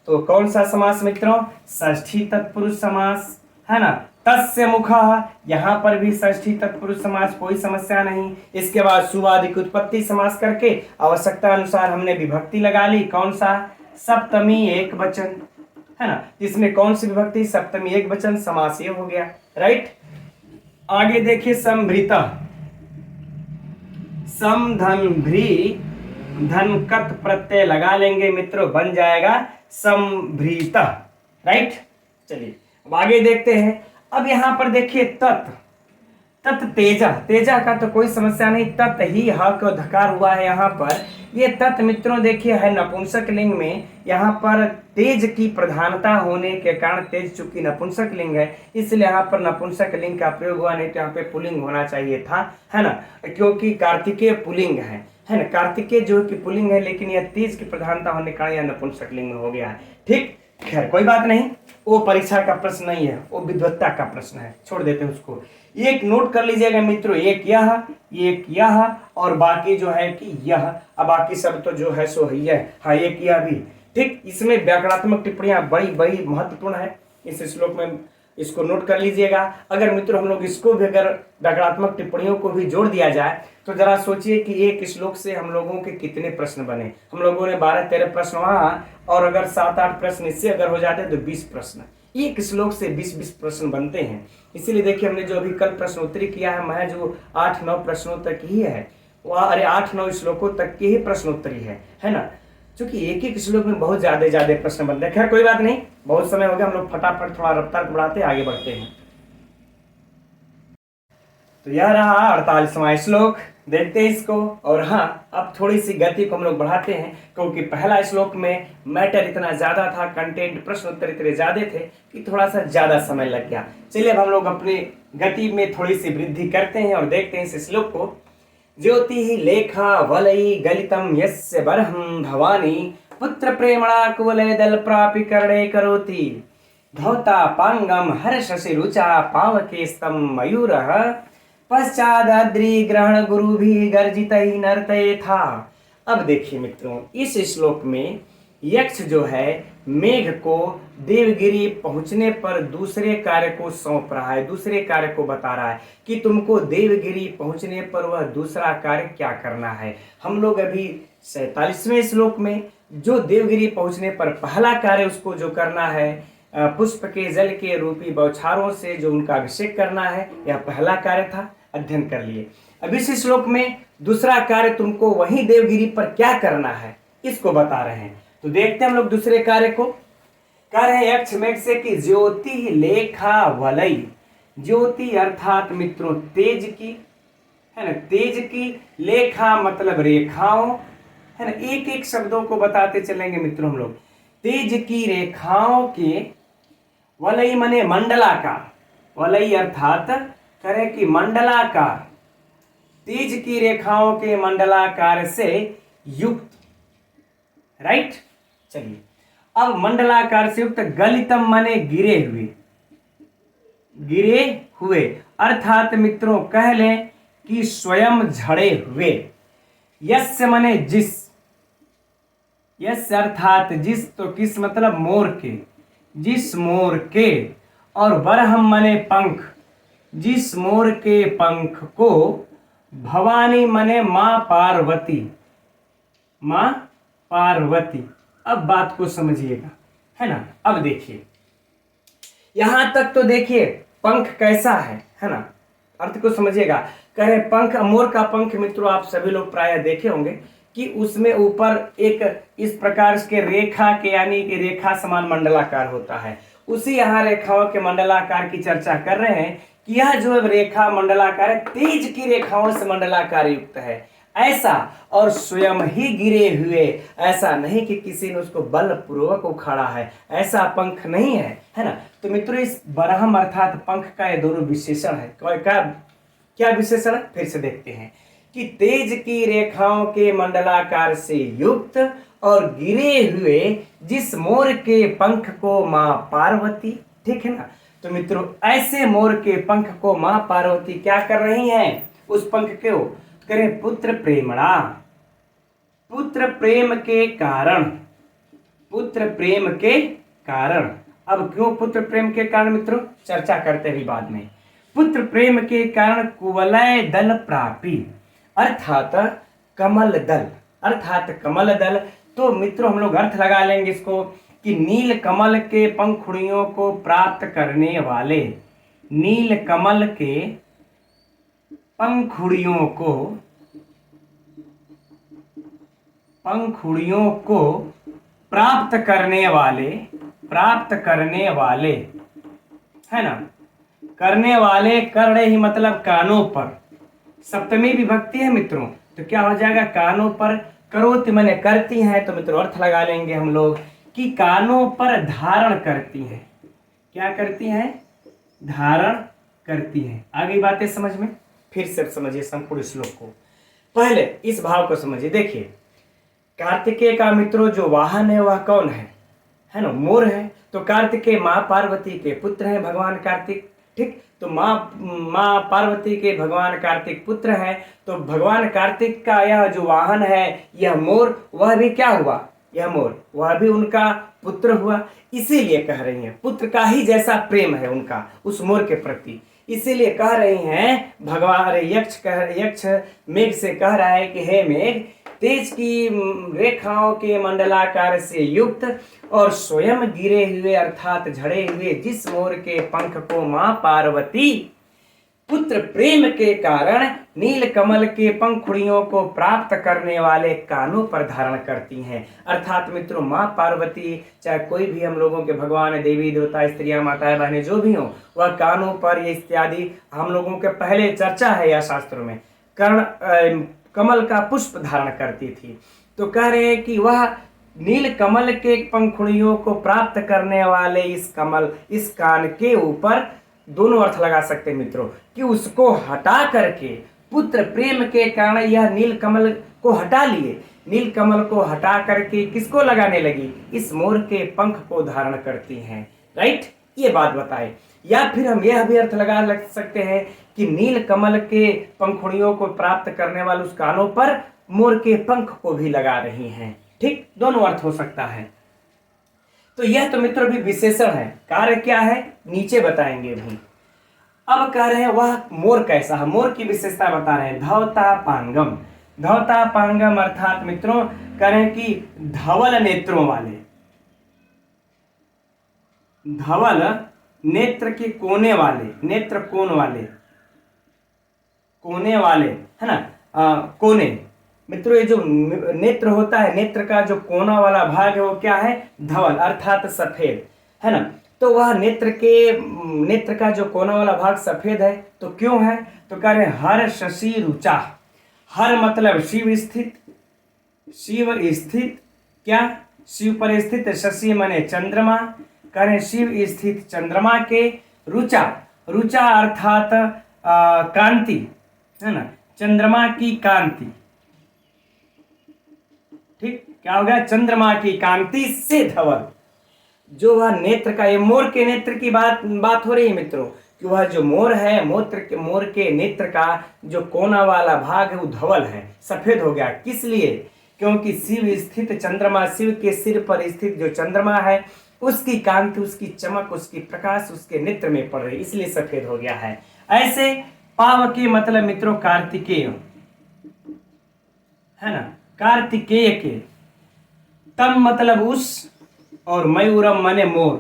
तो कौन सा समास मित्रों? षष्ठी तत्पुरुष समास, है ना। तस्य मुखः, यहाँ पर भी षष्ठी तत्पुरुष समास, कोई समस्या नहीं। इसके बाद सुवादिक उत्पत्ति समास करके आवश्यकता अनुसार हमने विभक्ति लगा ली। कौन सा? सप्तमी एक वचन, है ना। इसमें कौन सी विभक्ति? सप्तमी एक वचन, समास ये हो गया, राइट। आगे देखिए संभृता, सम धन भ्री, धन कत प्रत्यय लगा लेंगे मित्रों, बन जाएगा संभृता, राइट। चलिए अब आगे देखते हैं। अब यहां पर देखिए तत्, तत् तेजा, तेजा का तो कोई समस्या नहीं, तत् ही ह को धकार हुआ है यहाँ पर। ये तत् मित्रों देखिए है नपुंसक लिंग में, यहाँ पर तेज की प्रधानता होने के कारण, तेज चूंकि नपुंसक लिंग है इसलिए यहाँ पर नपुंसक लिंग का प्रयोग हुआ, नहीं तो यहाँ पे पुल्लिंग होना चाहिए था, है ना, क्योंकि कार्तिकेय पुल्लिंग है ना, कार्तिकेय जो कि पुल्लिंग है, लेकिन यह तेज की प्रधानता होने के कारण यह नपुंसक लिंग में हो गया है, ठीक। खैर कोई बात नहीं, वो परीक्षा का प्रश्न नहीं है, वो विद्वत्ता का प्रश्न है, छोड़ देते हैं उसको। एक नोट कर लीजिएगा मित्रों, एक यह और बाकी जो है कि यह, अब बाकी सब तो जो है सो ही है, हाँ एक यह भी, ठीक। इसमें व्याकरणात्मक टिप्पणियां बड़ी बड़ी महत्वपूर्ण है इस श्लोक में, इसको नोट कर लीजिएगा। अगर मित्रों हम लोग इसको भी, अगर व्याकरणात्मक टिप्पणियों को भी जोड़ दिया जाए तो जरा सोचिए कि एक श्लोक से हम लोगों के कितने प्रश्न बने। हम लोगों ने 12-13 प्रश्न वहाँ, और अगर 7-8 प्रश्न इससे अगर हो जाते तो 20 प्रश्न, एक श्लोक से 20-20 प्रश्न बनते हैं। इसीलिए देखिए हमने जो अभी कल प्रश्न उत्तरी किया है, महज जो 8-9 प्रश्नों तक ही है, वह अरे 8-9 श्लोकों तक की ही प्रश्नोत्तरी है ना, क्योंकि एक एक श्लोक में बहुत ज्यादा प्रश्न बनते हैं। खैर कोई बात नहीं, बहुत समय हो गया, हम लोग फटाफट थोड़ा रफ्तार बढ़ाते आगे बढ़ते हैं। तो यह रहा 48वां श्लोक, देखते हैं इसको। और हाँ, अब थोड़ी सी गति को हम लोग बढ़ाते हैं, क्योंकि पहला श्लोक में मैटर इतना ज्यादा था, कंटेंट प्रश्न उत्तर इतने ज्यादा थे कि थोड़ा सा ज्यादा समय लग गया। चलिए अब हम लोग अपनी गति में थोड़ी सी वृद्धि करते हैं और देखते हैं इस श्लोक को। ज्योति लेखा वलई गलितम यस्य बरहं भवानी पुत्र प्रेमणा कुवलय दल प्रापि करणे करोति धौता पांगम हर्षसि रुचा पावकेस्तम मयूरः पश्चादद्रि ग्रहण गुरु भी गर्जित ही नर्तये था। अब देखिए मित्रों, इस श्लोक में यक्ष जो है मेघ को देवगिरी पहुंचने पर दूसरे कार्य को सौंप रहा है, दूसरे कार्य को बता रहा है कि तुमको देवगिरी पहुंचने पर वह दूसरा कार्य क्या करना है। हम लोग अभी 47वें श्लोक में जो देवगिरी पहुंचने पर पहला कार्य उसको जो करना है, पुष्प के जल के रूपी बौछारों से जो उनका अभिषेक करना है, यह पहला कार्य था, अध्ययन कर लिए। अब इस श्लोक में दूसरा कार्य तुमको वही देवगिरी पर क्या करना है इसको बता रहे हैं। तो देखते हैं हम लोग दूसरे कार्य को। कार्य है यक्ष मेघ से कि ज्योति लेखा वलई, ज्योति अर्थात मित्रों तेज की, है ना, तेज की, लेखा मतलब रेखाओं, है ना, एक एक शब्दों को बताते चलेंगे मित्रों हम लोग। तेज की रेखाओं के, वलई मने मंडलाकार, वलई अर्थात करें कि मंडलाकार, तेज की रेखाओं के मंडलाकार से युक्त, राइट। चलिए अब मंडलाकार से युक्त, गलितम मने गिरे हुए, गिरे हुए अर्थात मित्रों कह लें कि स्वयं झड़े हुए, यस्य मने जिस, यस्य अर्थात जिस, तो किस मतलब मोर के, जिस मोर के, और बरहम मने पंख, जिस मोर के पंख को, भवानी मने माँ पार्वती, माँ पार्वती। अब बात को समझिएगा, है ना। अब देखिए यहां तक तो देखिए पंख कैसा है ना, अर्थ को समझिएगा। कह रहे पंख, मोर का पंख मित्रों आप सभी लोग प्राय देखे होंगे कि उसमें ऊपर एक इस प्रकार के रेखा के, यानी कि रेखा समान मंडलाकार होता है। उसी यहाँ रेखाओं के मंडलाकार की चर्चा कर रहे हैं कि यह जो रेखा मंडलाकार है, तेज की रेखाओं से मंडलाकार युक्त है ऐसा, और स्वयं ही गिरे हुए, ऐसा नहीं कि किसी ने उसको बलपूर्वक उखाड़ा है, ऐसा पंख नहीं है ना। तो मित्रों इस बरहम अर्थात पंख का ये दोनों विशेषण है। क्या विशेषण है, फिर से देखते हैं कि तेज की रेखाओं के मंडलाकार से युक्त और गिरे हुए जिस मोर के पंख को माँ पार्वती, ठीक है ना। तो मित्रों ऐसे मोर के पंख को माँ पार्वती क्या कर रही हैं, उस पंख को करें पुत्र प्रेमणा, पुत्र प्रेम के कारण, पुत्र प्रेम के कारण। अब क्यों पुत्र प्रेम के कारण मित्रों, चर्चा करते भी बाद में। पुत्र प्रेम के कारण कुवलय दल प्रापी, अर्थात कमल दल, अर्थात कमल दल। तो मित्रों हम लोग अर्थ लगा लेंगे इसको कि नील कमल के पंखुड़ियों को प्राप्त करने वाले, नील कमल के पंखुड़ियों को, पंखुड़ियों को प्राप्त करने वाले, प्राप्त करने वाले, है ना। करने वाले, करने ही मतलब कानों पर, सप्तमी विभक्ति है मित्रों, तो क्या हो जाएगा कानों पर, करोति माने करती हैं। तो मित्रों अर्थ लगा लेंगे हम लोग कि कानों पर धारण करती हैं। क्या करती हैं, धारण करती हैं। आगे बातें समझ में, फिर से समझिए संपूर्ण श्लोक को। पहले इस भाव को समझिए। देखिए कार्तिकेय का मित्रों जो वाहन है वह कौन है ना, मोर है। तो कार्तिकेय माँ पार्वती के पुत्र हैं भगवान कार्तिक, ठीक। तो माँ पार्वती के भगवान कार्तिक पुत्र हैं। तो भगवान कार्तिक का यह जो वाहन है, यह मोर, वह भी क्या हुआ, यह मोर वह भी उनका पुत्र हुआ। इसीलिए कह रही हैं पुत्र का ही जैसा प्रेम है उनका उस मोर के प्रति, इसीलिए कह रही हैं भगवान यक्ष मेघ से कह रहा है कि हे मेघ, तेज की रेखाओं के मंडलाकार से युक्त और स्वयं गिरे हुए अर्थात झड़े हुए जिस मोर के पंख को माँ पार्वती पुत्र प्रेम के कारण नील कमल के पंखुड़ियों को प्राप्त करने वाले कानों पर धारण करती हैं। अर्थात मित्रों माँ पार्वती, चाहे कोई भी हम लोगों के भगवान, देवी देवता, स्त्रियां, माताएं, बहनें जो भी हों, वह कानों पर ये इत्यादि हम लोगों के पहले चर्चा है या शास्त्रों में, कर्ण कमल का पुष्प धारण करती थी। तो कह रहे हैं कि वह नील कमल के पंखुड़ियों को प्राप्त करने वाले इस कमल, इस कान के ऊपर दोनों अर्थ लगा सकते हैं मित्रों कि उसको हटा करके पुत्र प्रेम के कारण यह नील कमल को हटा लिए, नील कमल को हटा करके किसको लगाने लगी, इस मोर के पंख को धारण करती हैं। राइट, ये बात बताए। या फिर हम यह भी अर्थ लगा सकते हैं कि नील कमल के पंखुड़ियों को प्राप्त करने वाले उस कानों पर मोर के पंख को भी लगा रही हैं। ठीक, दोनों अर्थ हो सकता है। तो यह तो मित्रों भी विशेषण है, कार्य क्या है नीचे बताएंगे भी। अब कह रहे हैं वह मोर कैसा है, मोर की विशेषता बता रहे हैं। धवता पांगम, धवता पांगम अर्थात मित्रों कह रहे हैं कि धवल नेत्रों वाले, धवल नेत्र के कोने वाले, नेत्र कोण वाले, कोने वाले, है ना, कोने। मित्रों ये जो नेत्र होता है, नेत्र का जो कोना वाला भाग है वो क्या है, धवल अर्थात सफेद, है ना। तो वह नेत्र का जो कोना वाला भाग सफेद है। तो क्यों है, तो कह रहे हर शशि रुचा, हर मतलब शिव स्थित, शिव स्थित क्या, शिव पर स्थित, शशि माने चंद्रमा, कह रहे शिव स्थित चंद्रमा के, रुचा, रुचा अर्थात कांति, है ना, चंद्रमा की कांति। ठीक, क्या हो गया, चंद्रमा की कांति से धवल, जो वह नेत्र का, ये मोर के नेत्र की बात हो रही है मित्रों कि वह जो मोर है, मोर के नेत्र का जो कोना वाला भाग है वो धवल है, सफेद हो गया। किस लिए, क्योंकि शिव स्थित चंद्रमा, शिव के सिर पर स्थित जो चंद्रमा है उसकी कांति, उसकी चमक, उसकी प्रकाश उसके नेत्र में पड़ रही, इसलिए सफेद हो गया है। ऐसे पाव के मतलब मित्रों कार्तिकेय है ना, कार्तिकेय के, तम मतलब उस, और मयूरम माने मोर,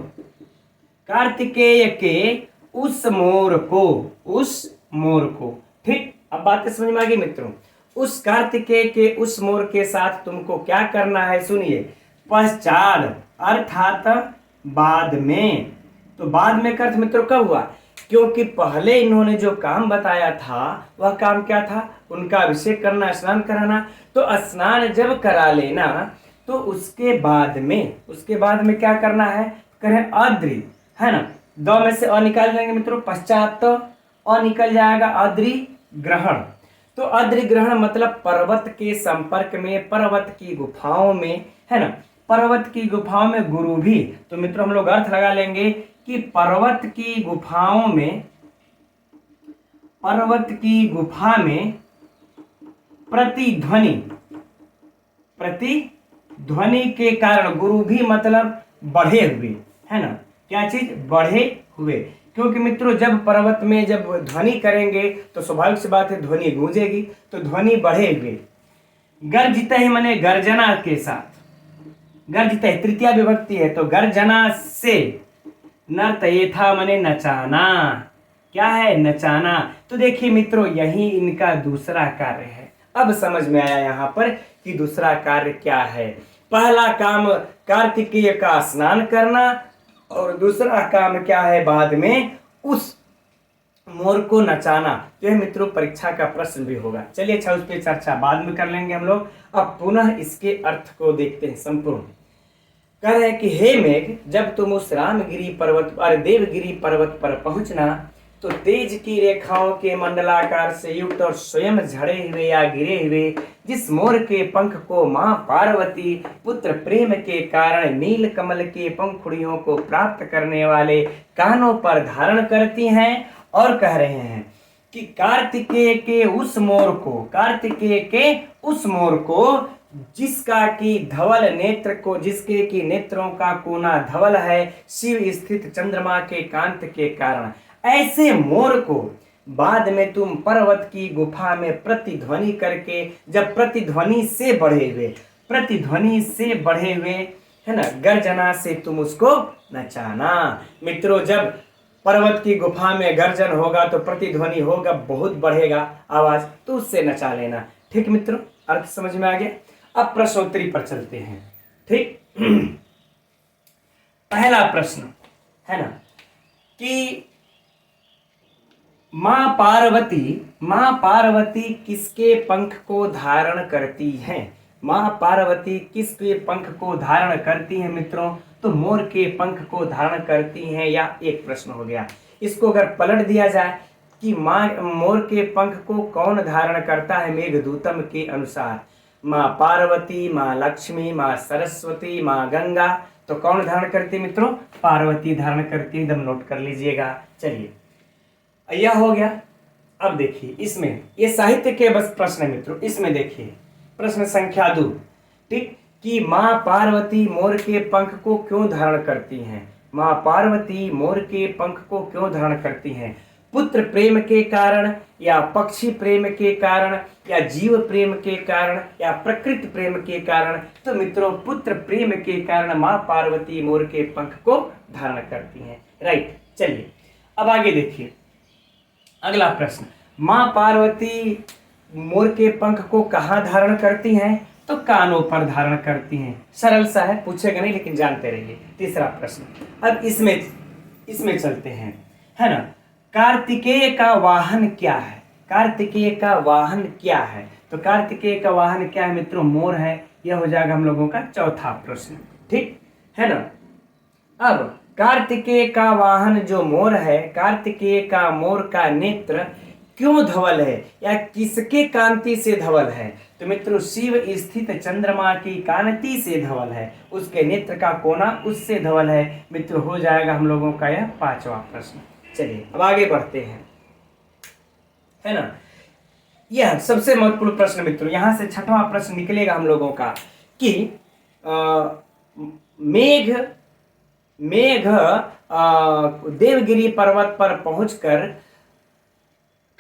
कार्तिकेय के उस मोर को, उस मोर को। ठीक, अब बातें समझ में आ गई मित्रों। उस कार्तिकेय के उस मोर के साथ तुमको क्या करना है, सुनिए। पश्चात अर्थात बाद में, तो बाद में का अर्थ मित्रों कब हुआ, क्योंकि पहले इन्होंने जो काम बताया था वह काम क्या था, उनका अभिषेक करना, स्नान कराना। तो स्नान जब करा लेना तो उसके बाद में क्या करना है, करें अद्रि, है ना, दो में से अ निकाल देंगे मित्रों, पश्चात तो अ निकल जाएगा, अद्रि ग्रहण। तो अद्रि ग्रहण मतलब पर्वत के संपर्क में, पर्वत की गुफाओं में, है ना, पर्वत की गुफाओं में गुरु भी। तो मित्रों हम लोग अर्थ लगा लेंगे कि पर्वत की गुफाओं में, पर्वत की गुफा में प्रतिध्वनि, प्रतिध्वनि के कारण, गुरु भी मतलब बढ़े हुए, है ना, क्या चीज, बढ़े हुए। क्योंकि मित्रों जब पर्वत में जब ध्वनि करेंगे तो स्वाभाविक सी बात है ध्वनि गूंजेगी, तो ध्वनि बढ़े हुए। गर्जते ही माने गर्जना के साथ, गर्जते ही तृतीया विभक्ति है, तो गर्जना से, नर्तयेथा माने नचाना, क्या है, नचाना। तो देखिए मित्रों यही इनका दूसरा कार्य है। अब समझ में आया यहाँ पर कि दूसरा कार्य क्या है। पहला काम कार्तिकेय का स्नान करना, और दूसरा काम क्या है, बाद में उस मोर को नचाना। तो यह मित्रों परीक्षा का प्रश्न भी होगा। चलिए अच्छा, उस पर चर्चा बाद में कर लेंगे हम लोग। अब पुनः इसके अर्थ को देखते हैं संपूर्ण। कह रहे हैं कि हे मेघ, जब तुम उस रामगिरी पर्वत और देवगिरी पर्वत पर पहुंचना तो तेज की रेखाओं के मंडलाकार से युक्त और स्वयं झड़े हुए या गिरे हुए जिस मोर के पंख को मां पार्वती पुत्र प्रेम के कारण नील कमल के पंखुड़ियों को प्राप्त करने वाले कानों पर धारण करती हैं, और कह रहे हैं कि कार्तिकेय के उस मोर को, कार्तिकेय के उस मोर को जिसका की धवल नेत्र को, जिसके की नेत्रों का कोना धवल है शिव स्थित चंद्रमा के कांत के कारण, ऐसे मोर को बाद में तुम पर्वत की गुफा में प्रतिध्वनि करके, जब प्रतिध्वनि से बढ़े हुए, प्रतिध्वनि से बढ़े हुए, है ना, गर्जना से तुम उसको नचाना। मित्रों जब पर्वत की गुफा में गर्जन होगा तो प्रतिध्वनि होगा, बहुत बढ़ेगा आवाज, तो उससे नचा लेना। ठीक मित्रों, अर्थ समझ में आ गया। अब प्रश्नोत्तरी पर चलते हैं। ठीक पहला प्रश्न है ना कि मां पार्वती किसके पंख को धारण करती हैं, मां पार्वती किसके पंख को धारण करती हैं मित्रों, तो मोर के पंख को धारण करती हैं, या एक प्रश्न हो गया। इसको अगर पलट दिया जाए कि मां मोर के पंख को कौन धारण करता है मेघदूतम के अनुसार, मां पार्वती, मां लक्ष्मी, मां सरस्वती, मां गंगा, तो कौन धारण करती मित्रों, पार्वती धारण करती, एकदम नोट कर लीजिएगा। चलिए यह हो गया। अब देखिए इसमें, ये साहित्य के बस प्रश्न है मित्रों, इसमें देखिए प्रश्न संख्या 2। ठीक, कि मां पार्वती मोर के पंख को क्यों धारण करती हैं, मां पार्वती मोर के पंख को क्यों धारण करती हैं, पुत्र प्रेम के कारण, या पक्षी प्रेम के कारण, या जीव प्रेम के कारण, या प्रकृति प्रेम के कारण। तो मित्रों पुत्र प्रेम के कारण मां पार्वती मोर के पंख को धारण करती हैं। राइट, चलिए अब आगे देखिए अगला प्रश्न। मां पार्वती मोर के पंख को कहाँ धारण करती हैं, तो कानों पर धारण करती हैं। सरल सा है, पूछेगा नहीं लेकिन जानते रहिए। तीसरा प्रश्न, अब इसमें चलते हैं, है ना, कार्तिकेय का वाहन क्या है, कार्तिकेय का वाहन क्या है, तो कार्तिकेय का वाहन क्या है मित्रों, मोर है। यह हो जाएगा हम लोगों का चौथा प्रश्न। ठीक है ना। अब कार्तिकेय का वाहन जो मोर है, कार्तिकेय का मोर का नेत्र क्यों धवल है, या किसके कांति से धवल है, तो मित्रों शिव स्थित चंद्रमा की कांति से धवल है, उसके नेत्र का कोना उससे धवल है। मित्रों हो जाएगा हम लोगों का यह पांचवा प्रश्न। चलिए अब आगे बढ़ते हैं, है ना। यह सबसे महत्वपूर्ण प्रश्न मित्रों, यहां से छठवां प्रश्न निकलेगा हम लोगों का कि मेघ मेघ देवगिरी पर्वत पर पहुंचकर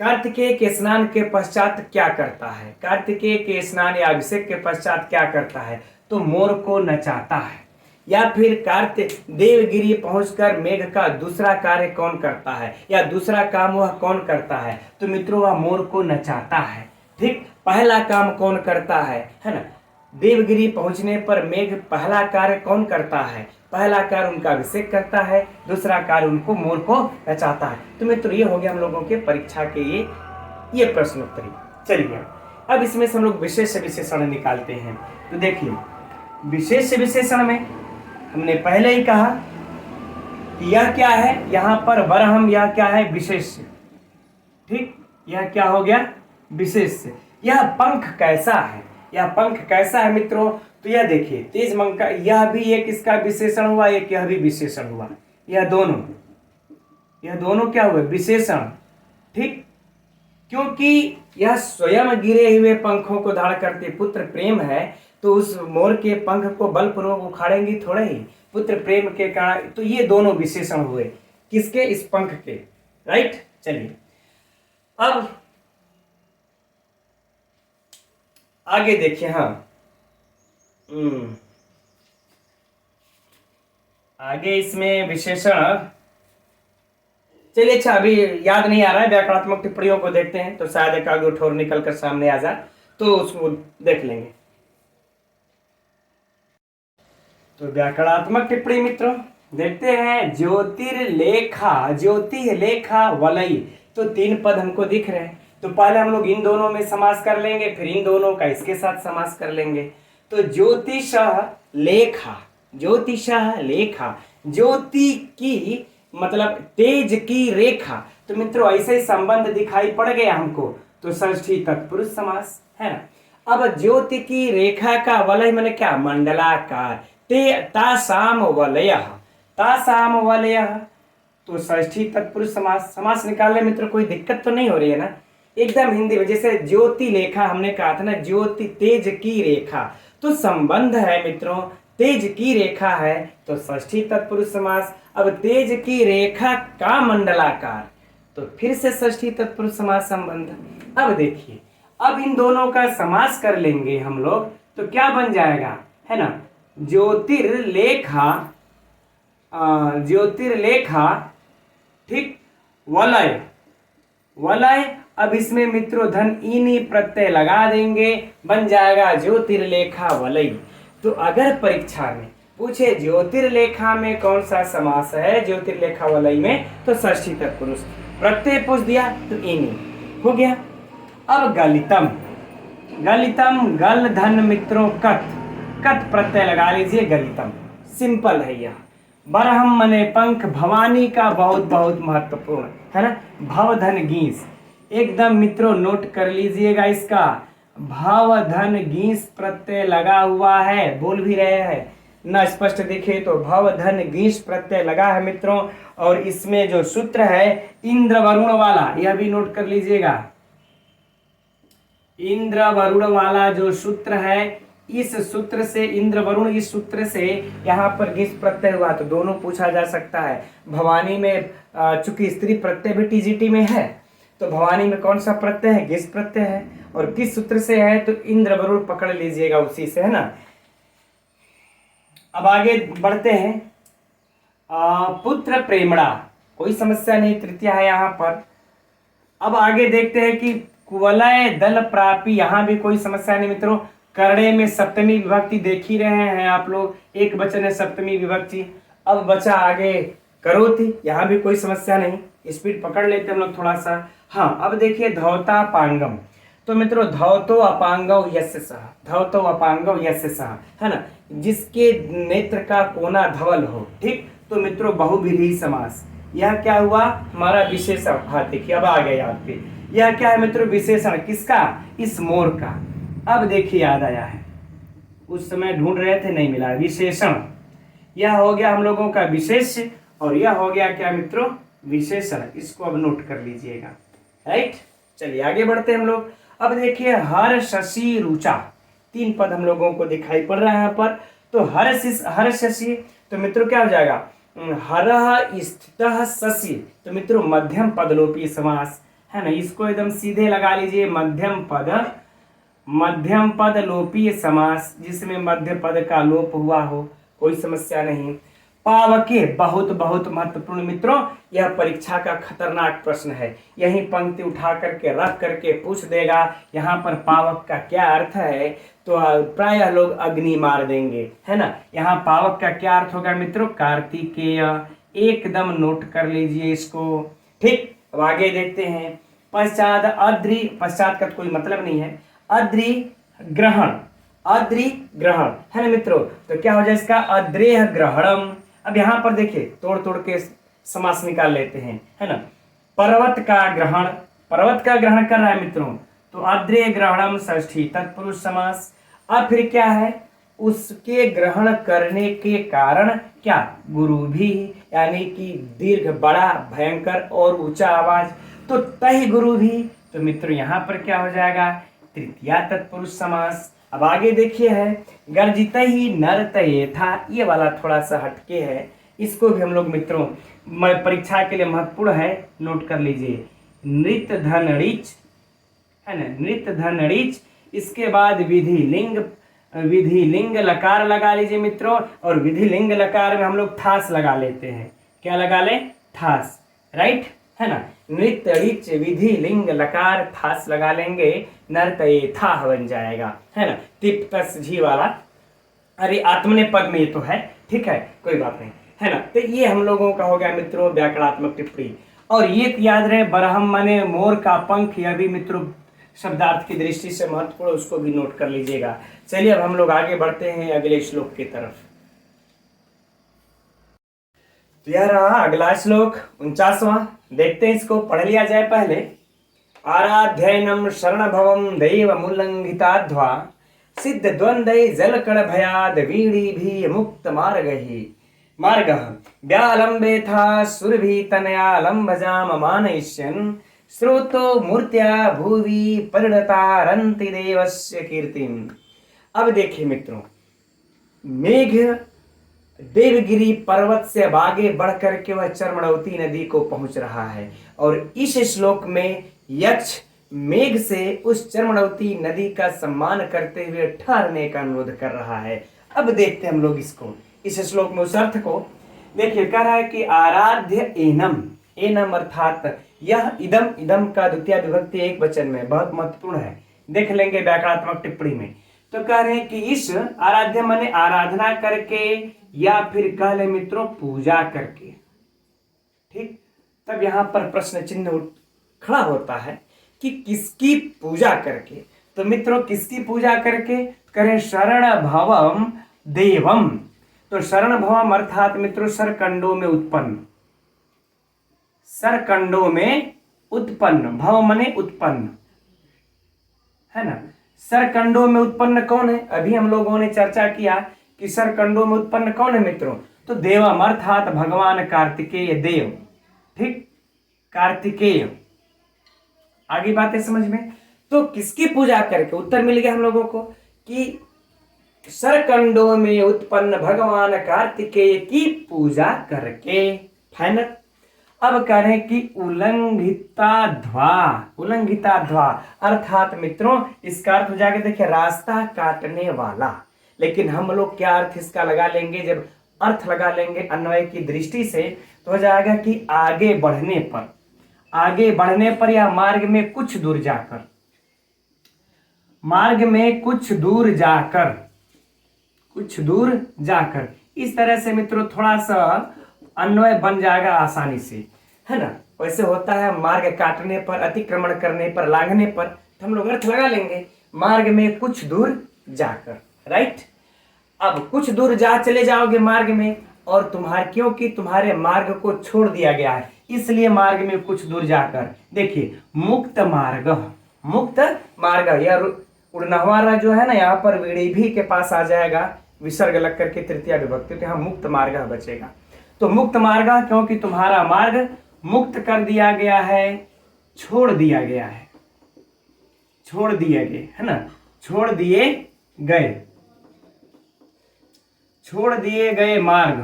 कार्तिकेय के स्नान के पश्चात क्या करता है? कार्तिकेय के स्नान या अभिषेक के पश्चात क्या करता है? तो मोर को नचाता है। या फिर कार्तिक देवगिरी पहुंचकर मेघ का दूसरा कार्य कौन करता है, या दूसरा काम वह कौन करता है? तो मित्रों वह मोर को नचाता है। ठीक, पहला काम कौन करता है ना? देवगिरी पहुंचने पर मेघ पहला कार्य कौन करता है? पहला कार्य उनका अभिषेक करता है, दूसरा कार्य उनको मोर को नचाता है। तो मित्रों ये हो गया हम लोगों के परीक्षा के ये प्रश्नोत्तरी। चलिए अब इसमें से हम लोग विशेष विशेषण निकालते हैं। तो देखिए विशेष विशेषण में हमने पहले ही कहा कि यह क्या है, यहाँ पर बरहम, यह क्या है? विशेष। ठीक, यह क्या हो गया? विशेष। यह पंख कैसा है? यह पंख कैसा है मित्रों? तो यह देखिए तेज मंग का, यह भी एक इसका विशेषण हुआ, एक यह भी विशेषण हुआ। यह दोनों क्या हुए? विशेषण। ठीक, क्योंकि यह स्वयं गिरे हुए पंखों को धारण करते पुत्र प्रेम है, तो उस मोर के पंख को बलपूर्वक उखाड़ेंगी थोड़े ही, पुत्र प्रेम के कारण। तो ये दोनों विशेषण हुए किसके? इस पंख के। राइट, चलिए अब आगे देखिए। हाँ आगे इसमें विशेषण, चलिए अच्छा अभी याद नहीं आ रहा है, व्याकरणात्मक टिप्पणियों को देखते हैं तो शायद एक आगे ठोर निकल कर सामने आ जाए, तो उसको देख लेंगे। तो व्याकरणात्मक टिप्पणी मित्रों देखते हैं। ज्योतिर्लेखा वलय, तो 3 पद हमको दिख रहे हैं। तो पहले हम लोग इन दोनों में समास कर लेंगे, फिर इन दोनों का इसके साथ समास कर लेंगे। तो ज्योतिषः लेखा, ज्योति की मतलब तेज की रेखा। तो मित्रों ऐसे ही संबंध दिखाई पड़ गया हमको, तो षष्ठी तत्पुरुष समास है ना। अब ज्योति की रेखा का वलय माने क्या? मंडलाकार। तासाम वलयः, तो षष्ठी तत्पुरुष समास निकालने मित्रों कोई दिक्कत तो नहीं हो रही है ना? एकदम हिंदी में, जैसे ज्योति लेखा हमने कहा था ना, ज्योति तेज की रेखा, तो संबंध है मित्रों, तेज की रेखा है तो षष्ठी तत्पुरुष समास। अब तेज की रेखा का मंडलाकार, तो फिर से षष्ठी तत्पुरुष समास संबंध। अब देखिए, अब इन दोनों का समास कर लेंगे हम लोग, तो क्या बन जाएगा है ना? ज्योतिर्लेखा ठीक, वलय। अब इसमें मित्रों धन ईनी प्रत्यय लगा देंगे, बन जाएगा ज्योतिर्लेखा वलय। तो अगर परीक्षा में पूछे ज्योतिर्लेखा में कौन सा समास है ज्योतिर्लेखा वलय में, तो षष्ठी तत्पुरुष, प्रत्यय पूछ दिया तो ईनी हो गया। अब गलितम, गल धन मित्रों कत प्रत्यय लगा लीजिए, गलितम। सिंपल है यह। बरहम मने पंख, भवानी का बहुत बहुत महत्वपूर्ण है ना। भव धन गीस, एकदम मित्रों नोट कर लीजिएगा इसका। भव धन गीस प्रत्यय लगा हुआ है, बोल भी रहे हैं न स्पष्ट दिखे तो भव धन गीस प्रत्यय लगा है मित्रों। और इसमें जो सूत्र है इंद्र वरुण वाला, यह भी नोट कर लीजिएगा। इंद्र वरुण वाला जो सूत्र है, इस सूत्र से इंद्र वरुण, इस सूत्र से यहाँ पर गिस प्रत्यय हुआ, तो दोनों पूछा जा सकता है। भवानी में चूंकि स्त्री प्रत्यय भी टीजीटी में है, तो भवानी में कौन सा प्रत्यय है? गिस प्रत्यय है। और किस सूत्र से है? तो इंद्र वरुण पकड़ लीजिएगा, उसी से है ना। अब आगे बढ़ते हैं। पुत्र प्रेमणा, कोई समस्या नहीं, तृतीया है यहाँ पर। अब आगे देखते हैं कि कुवलय दल प्रापी, यहाँ भी कोई समस्या नहीं मित्रों। करणे में सप्तमी विभक्ति देख ही रहे हैं आप लोग, एक वचन है सप्तमी विभक्ति। अब बचा आगे करोति, यहाँ भी कोई समस्या नहीं, स्पीड पकड़ लेते हम लोग थोड़ा सा। हाँ अब देखिए धौतापांगम, तो मित्रों धौतो अपांगव यस्य सह, धौतो अपांगव यस्य सह है ना, जिसके नेत्र का कोना धवल हो। ठीक, तो मित्रों बहुव्रीहि समास। यह क्या हुआ? हमारा विशेषण। हाँ देखिए अब आ गया याद पे। यह क्या है मित्रों? विशेषण किसका? इस मोर का। अब देखिए याद आया है, उस समय ढूंढ रहे थे नहीं मिला। विशेषण, यह हो गया हम लोगों का विशेष, और यह हो गया क्या मित्रों? विशेषण। इसको अब नोट कर लीजिएगा। राइट, चलिए आगे बढ़ते हैं हम लोग। अब देखिए हर शशि रुचा, 3 पद हम लोगों को दिखाई पड़ रहा है यहाँ पर। तो हर शशि, तो मित्रों क्या हो जाएगा, हरः स्थितः शशि, तो मित्रों मध्यम पद लोपी समास है ना, इसको एकदम सीधे लगा लीजिए, मध्यम पद लोपीय समास, जिसमें मध्य पद का लोप हुआ हो, कोई समस्या नहीं। पावके, बहुत बहुत महत्वपूर्ण मित्रों, यह परीक्षा का खतरनाक प्रश्न है, यही पंक्ति उठा करके रख करके पूछ देगा यहाँ पर पावक का क्या अर्थ है, तो प्रायः लोग अग्नि मार देंगे, है ना। यहाँ पावक का क्या अर्थ होगा मित्रों, कार्तिकेय, एकदम नोट कर लीजिए इसको। ठीक, अब आगे देखते हैं। पश्चात अद्रि, पश्चात का कोई मतलब नहीं है, अद्रि ग्रहण है ना मित्रों, तो क्या हो जाए इसका, अद्रेह ग्रहणम। अब यहाँ पर देखिए तोड़ तोड़ के समास निकाल लेते हैं, है ना। पर्वत का ग्रहण कर रहा है मित्रों, तो अद्रेह ग्रहणम षष्ठी तत्पुरुष समास। अब फिर क्या है, उसके ग्रहण करने के कारण क्या, गुरु भी, यानी कि दीर्घ, बड़ा, भयंकर और ऊंचा आवाज, तो तहि गुरु भी, तो मित्रों यहाँ पर क्या हो जाएगा, तृतीया तत्पुरुष समास। अब आगे देखिए है, गर्जित ही नर्तये था, ये वाला थोड़ा सा हटके है, इसको भी हम लोग मित्रों परीक्षा के लिए महत्वपूर्ण है, नोट कर लीजिए। नृत्य धन ऋच है ना, नृत्य धन ऋच, इसके बाद विधि लिंग लकार लगा लीजिए मित्रों, और विधि लिंग लकार में हम लोग थास लगा लेते हैं, क्या लगा ले, थास, राइट, है ना। नृत्य ऋच विधि लिंग लकार थास लगा लेंगे, नर्तये था बन जाएगा, है ना। तिप तस झी वाला, अरे आत्मने पद में ये तो है, ठीक है, कोई बात नहीं, है ना। तो ये हम लोगों का हो गया मित्रों व्याकरणात्मक टिप्पणी। और ये याद रहे, बरहम माने मोर का पंख, यह भी मित्रों शब्दार्थ की दृष्टि से महत्वपूर्ण, उसको भी नोट कर लीजिएगा। चलिए अब हम लोग आगे बढ़ते हैं अगले श्लोक की तरफ। तो यह रहा अगला श्लोक 49वां, देखते हैं, इसको पढ़ लिया जाए पहले। आराध्ययनम शरण भवम दैवमुल्लंघिताध्वा सिद्ध द्वंद्वै जलकण भयाद वीड़ी भी मुक्त मार्गः व्यालंबेथा सुरभि तनया लंबजाम मानयिष्यन् श्रोतो मूर्त्या भुवि परिणतारन्ति देवस्य कीर्तिम्। अब देखिए मित्रों, मेघ देवगिरी पर्वत से अब आगे बढ़ करके वह चर्मणवती नदी को पहुंच रहा है, और इस श्लोक में यक्ष मेघ से उस चर्मणवती नदी का सम्मान करते हुए ठहरने का अनुरोध कर रहा है। अब देखते हैं हम लोग इसको, इस श्लोक में उस अर्थ को देखिए, कह रहा है कि आराध्य एनम अर्थात यह इदम का द्वितीय विभक्ति एक वचन में बहुत महत्वपूर्ण है, देख लेंगे व्याकरणात्मक टिप्पणी में। तो कह रहे हैं कि इस आराध्य माने आराधना करके, या फिर कह ले मित्रों पूजा करके, ठीक। तब यहां पर प्रश्न चिन्ह खड़ा होता है कि किसकी पूजा करके, तो मित्रों किसकी पूजा करके, करें शरण भवम देवम, तो शरण भवम अर्थात मित्रों सरकंडों में उत्पन्न, भव मने उत्पन्न, है ना। सरकंडों में उत्पन्न कौन है, अभी हम लोगों ने चर्चा किया कि सरकंडों में उत्पन्न कौन है मित्रों, तो देवम अर्थात भगवान कार्तिकेय देव, ठीक, कार्तिकेय। आगे बातें समझ में, तो किसकी पूजा करके, उत्तर मिल गया हम लोगों को कि सरकंडों में उत्पन्न भगवान कार्तिकेय की पूजा करके, फाइनल। अब कह रहे हैं कि उल्लंघिताध्वा अर्थात मित्रों इसका अर्थ हो जाएगा, देखिए रास्ता काटने वाला, लेकिन हम लोग क्या अर्थ इसका लगा लेंगे, जब अर्थ लगा लेंगे अन्वय की दृष्टि से, तो हो जाएगा कि आगे बढ़ने पर या मार्ग में कुछ दूर जाकर, इस तरह से मित्रों थोड़ा सा अन्वय बन जाएगा आसानी से, है ना। वैसे होता है मार्ग काटने पर, अतिक्रमण करने पर, लांघने पर, तो हम लोग अर्थ लगा लेंगे मार्ग में कुछ दूर जाकर, राइट। अब कुछ दूर चले जाओगे मार्ग में, और क्योंकि तुम्हारे मार्ग को छोड़ दिया गया है, इसलिए मार्ग में कुछ दूर जाकर, देखिए मुक्त मार्ग, यह उड़नहवारा जो है ना, यहाँ पर वीड़ी भी के पास आ जाएगा, विसर्ग लग करके तृतीय विभक्ति, तो यहाँ मुक्त मार्ग बचेगा। तो मुक्त मार्ग क्योंकि तुम्हारा मार्ग मुक्त कर दिया गया है, छोड़ दिया गया है, छोड़ दिए गए, है ना, छोड़ दिए गए, छोड़ दिए गए मार्ग,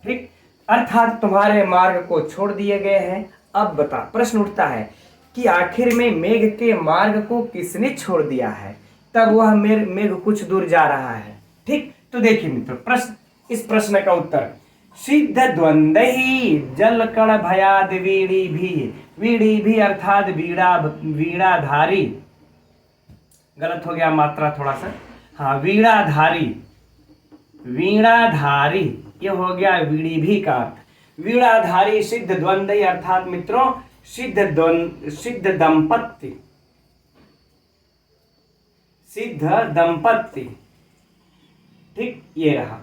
ठीक, अर्थात तुम्हारे मार्ग को छोड़ दिए गए हैं। अब बता, प्रश्न उठता है कि आखिर में मेघ के मार्ग को किसने छोड़ दिया है, तब वह मेघ कुछ दूर जा रहा है। ठीक, तो देखिए मित्रों, प्रश्न, इस प्रश्न का उत्तर, सिद्ध द्वंद ही जल कण भयाद वीड़ी भी अर्थात वीणाधारी, गलत हो गया मात्रा थोड़ा सा, हाँ, वीणाधारी, वीणाधारी, ये हो गया वीड़ी भी का अर्थ। वीणाधारी सिद्ध द्वंद अर्थात मित्रों सिद्ध दंपत्ति, सिद्ध दंपत्ति, ठीक, ये रहा।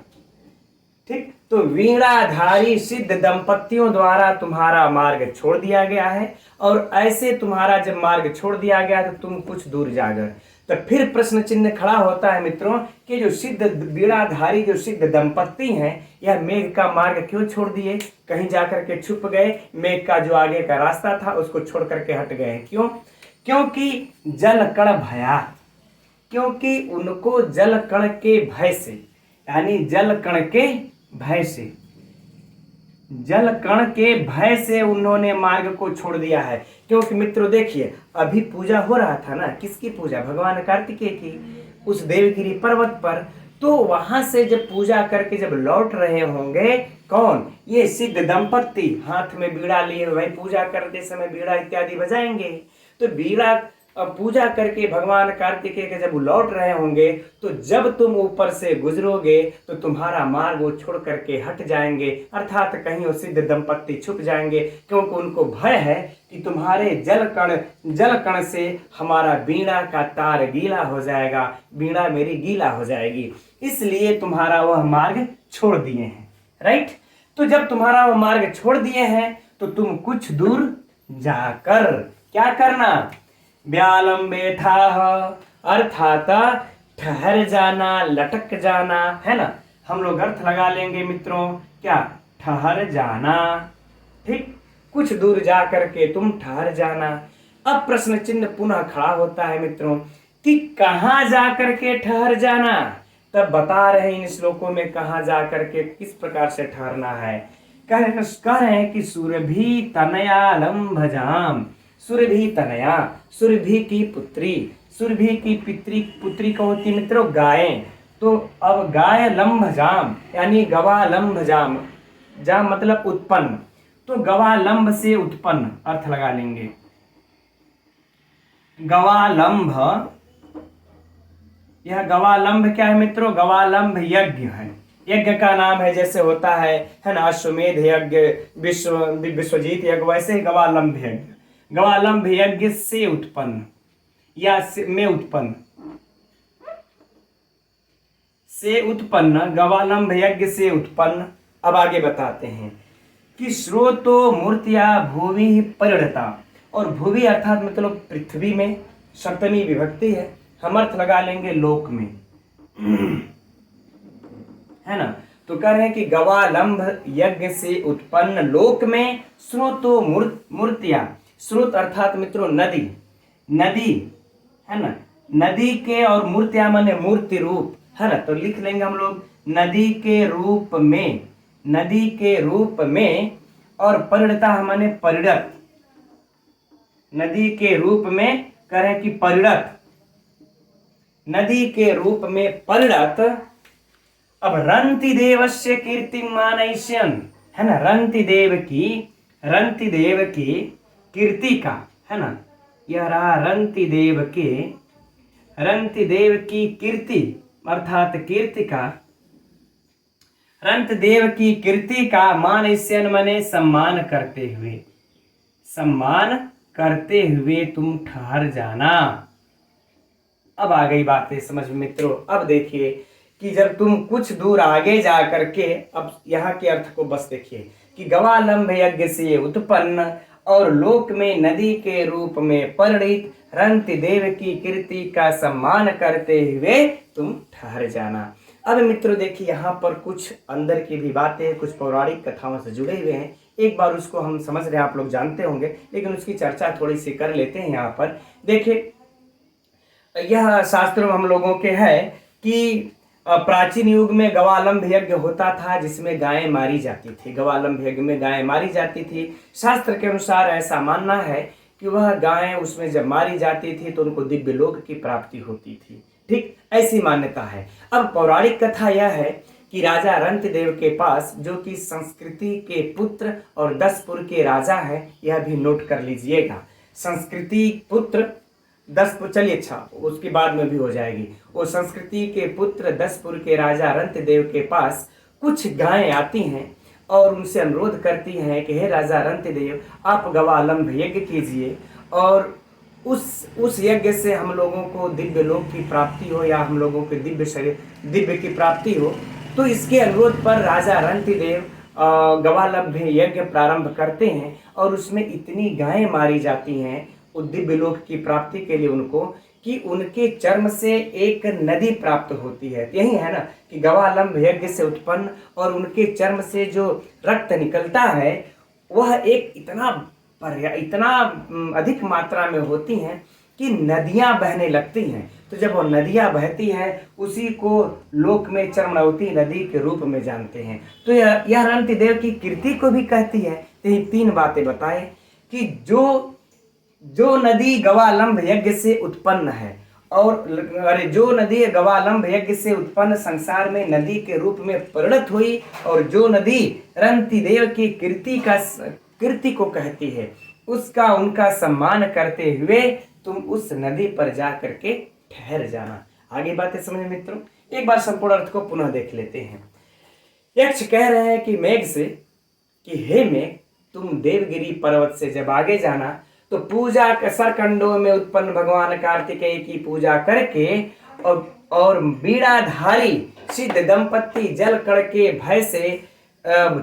ठीक, तो वीणाधारी सिद्ध दंपत्तियों द्वारा तुम्हारा मार्ग छोड़ दिया गया है, और ऐसे तुम्हारा जब मार्ग छोड़ दिया गया तो तुम कुछ दूर जाकर, तो फिर प्रश्न चिन्ह खड़ा होता है मित्रों कि जो सिद्ध वीणाधारी जो सिद्ध दंपत्ति हैं, यह मेघ का मार्ग क्यों छोड़ दिए, कहीं जाकर के छुप गए, मेघ का जो आगे का रास्ता था उसको छोड़ करके हट गए। क्यों? क्योंकि जल कण भया, क्योंकि उनको जल कण के भय से, यानी जल कण के भय से, जल कण के भय से उन्होंने मार्ग को छोड़ दिया है। क्योंकि मित्रों देखिए, अभी पूजा हो रहा था ना, किसकी पूजा, भगवान कार्तिकेय की, उस देवगिरी पर्वत पर। तो वहां से जब पूजा करके जब लौट रहे होंगे, कौन, ये सिद्ध दंपत्ति, हाथ में बीड़ा लिए, भाई पूजा करते समय बीड़ा इत्यादि बजाएंगे, तो बीड़ा पूजा करके भगवान कार्तिकेय के जब लौट रहे होंगे, तो जब तुम ऊपर से गुजरोगे तो तुम्हारा मार्ग वो छोड़ करके हट जाएंगे, अर्थात कहीं वो सिद्ध दंपत्ति छुप जाएंगे, क्योंकि उनको भय है कि तुम्हारे जल कण से हमारा बीड़ा का तार गीला हो जाएगा, बीड़ा मेरी गीला हो जाएगी, इसलिए तुम्हारा वह मार्ग छोड़ दिए हैं। राइट, तो जब तुम्हारा वह मार्ग छोड़ दिए हैं तो तुम कुछ दूर जाकर क्या करना, व्यालंबे था, अर्थात ठहर जाना, लटक जाना, है ना, हम लोग अर्थ लगा लेंगे मित्रों, क्या, ठहर जाना। ठीक, कुछ दूर जा करके तुम ठहर जाना। अब प्रश्न चिन्ह पुनः खड़ा होता है मित्रों कि कहां जा करके ठहर जाना, तब बता रहे हैं इन श्लोकों में कहां जा करके किस प्रकार से ठहरना है। कह रहे हैं कि सुरभि तनयालंभजाम, सुरभि तनया, सुरभि की पुत्री, सुरभि की पुत्री को होती मित्रों गायें, तो अब गाय लंभजाम यानी गवालंभजाम, जाम मतलब उत्पन्न, तो गवालंभ से उत्पन्न अर्थ लगा लेंगे, गवालंभ, यह गवालंभ क्या है मित्रों, गवालंभ यज्ञ है, यज्ञ का नाम है, जैसे होता है ना, अश्वमेध यज्ञ, विश्वजीत यज्ञ, वैसे ही गवालंभ यज्ञ, गवालंभ यज्ञ से उत्पन्न या में उत्पन्न, से उत्पन्न, गवालंभ यज्ञ से उत्पन्न। अब आगे बताते हैं कि स्रोतो मूर्तिया भूवि परिणता, और भूवि अर्थात मतलब पृथ्वी में, सप्तमी विभक्ति है, हम अर्थ लगा लेंगे लोक में, है ना, तो कह रहे हैं कि गवालंभ यज्ञ से उत्पन्न लोक में स्रोतो मूर्तिया, स्रोत अर्थात मित्रों नदी, नदी, है ना, नदी के, और मूर्तिया माने मूर्ति रूप, है ना, तो लिख लेंगे हम लोग नदी के रूप में, नदी के रूप में, और परिणता माने परिणत, नदी के रूप में, कह रहे हैं कि परिणत, नदी के रूप में परिणत। अब रंति देवस्य कीर्तिं मानयिष्यन्, है ना, रंति देव की कीर्ति का, है ना, यह रहा रंति देव की कीर्ति, अर्थात कीर्ति का, रंत देव की कीर्ति का मानयिष्यन् माने सम्मान करते हुए, सम्मान करते हुए तुम ठहर जाना। अब आ गई बातें समझ में मित्रों। अब देखिए कि जब तुम कुछ दूर आगे जा करके, अब यहाँ के अर्थ को बस देखिए कि गवालंभ यज्ञ से उत्पन्न और लोक में नदी के रूप में परिणित रंति देव की कीर्ति का सम्मान करते हुए तुम ठहर जाना। अब मित्रों देखिए यहाँ पर कुछ अंदर की भी बातें, कुछ पौराणिक कथाओं से जुड़े हुए हैं, एक बार उसको हम समझ रहे हैं, आप लोग जानते होंगे, लेकिन उसकी चर्चा थोड़ी सी कर लेते हैं। यहाँ पर देखिए यह शास्त्र हम लोगों के है कि प्राचीन युग में गवालंभ यज्ञ होता था जिसमें गायें मारी जाती थी। गवालंभ यज्ञ में गायें मारी जाती थी। शास्त्र के अनुसार ऐसा मानना है कि वह गायें उसमें जब मारी जाती थी तो उनको दिव्य लोक की प्राप्ति होती थी। ठीक, ऐसी मान्यता है। अब पौराणिक कथा यह है कि राजा रंतिदेव के पास, जो कि संस्कृति के पुत्र और दसपुर के राजा हैं, यह भी नोट कर लीजिएगा। संस्कृति पुत्र दसपुर, चलिए अच्छा उसके बाद में भी हो जाएगी। वो संस्कृति के पुत्र दसपुर के राजा रंतिदेव के पास कुछ गायें आती हैं और उनसे अनुरोध करती हैं कि हे राजा रंतिदेव, आप गवालंभ यज्ञ कीजिए और उस यज्ञ से हम लोगों को दिव्य लोक की प्राप्ति हो या हम लोगों के दिव्य की प्राप्ति हो। तो इसके अनुरोध पर राजा रंतिदेव गवालंभ यज्ञ प्रारंभ करते हैं और उसमें इतनी गायें मारी जाती हैं उस दिव्य लोक की प्राप्ति के लिए उनको, कि उनके चर्म से एक नदी प्राप्त होती है। यही है ना कि गवालंभ यज्ञ से उत्पन्न और उनके चर्म से जो रक्त निकलता है वह एक इतना अधिक मात्रा में होती हैं कि नदियां बहने लगती हैं। तो जब वो नदियां बहती हैं उसी को लोक में चर्मणवती नदी के रूप में जानते हैं। तो यह रंतिदेव की कीर्ति को भी कहती है। तो ये 3 बातें बताए कि जो नदी गवालंभ यज्ञ से उत्पन्न है और जो नदी गवालंभ यज्ञ से उत्पन्न संसार में नदी के रूप में परिणत हुई और जो नदी रंतिदेव की कीर्ति को कहती है, उसका उनका सम्मान करते हुए तुम उस नदी पर जा करके ठहर जाना। आगे बातें समझे मित्रों, एक बार संपूर्ण अर्थ को पुनः देख लेते हैं। यक्ष कह रहे हैं कि मेघ से कि हे मेघ, तुम देवगिरी पर्वत से जब आगे जाना तो पूजा सरकंडों में उत्पन्न भगवान कार्तिकेय की पूजा करके और बीड़ाधारी सिद्ध दंपत्ति जल कण के भय से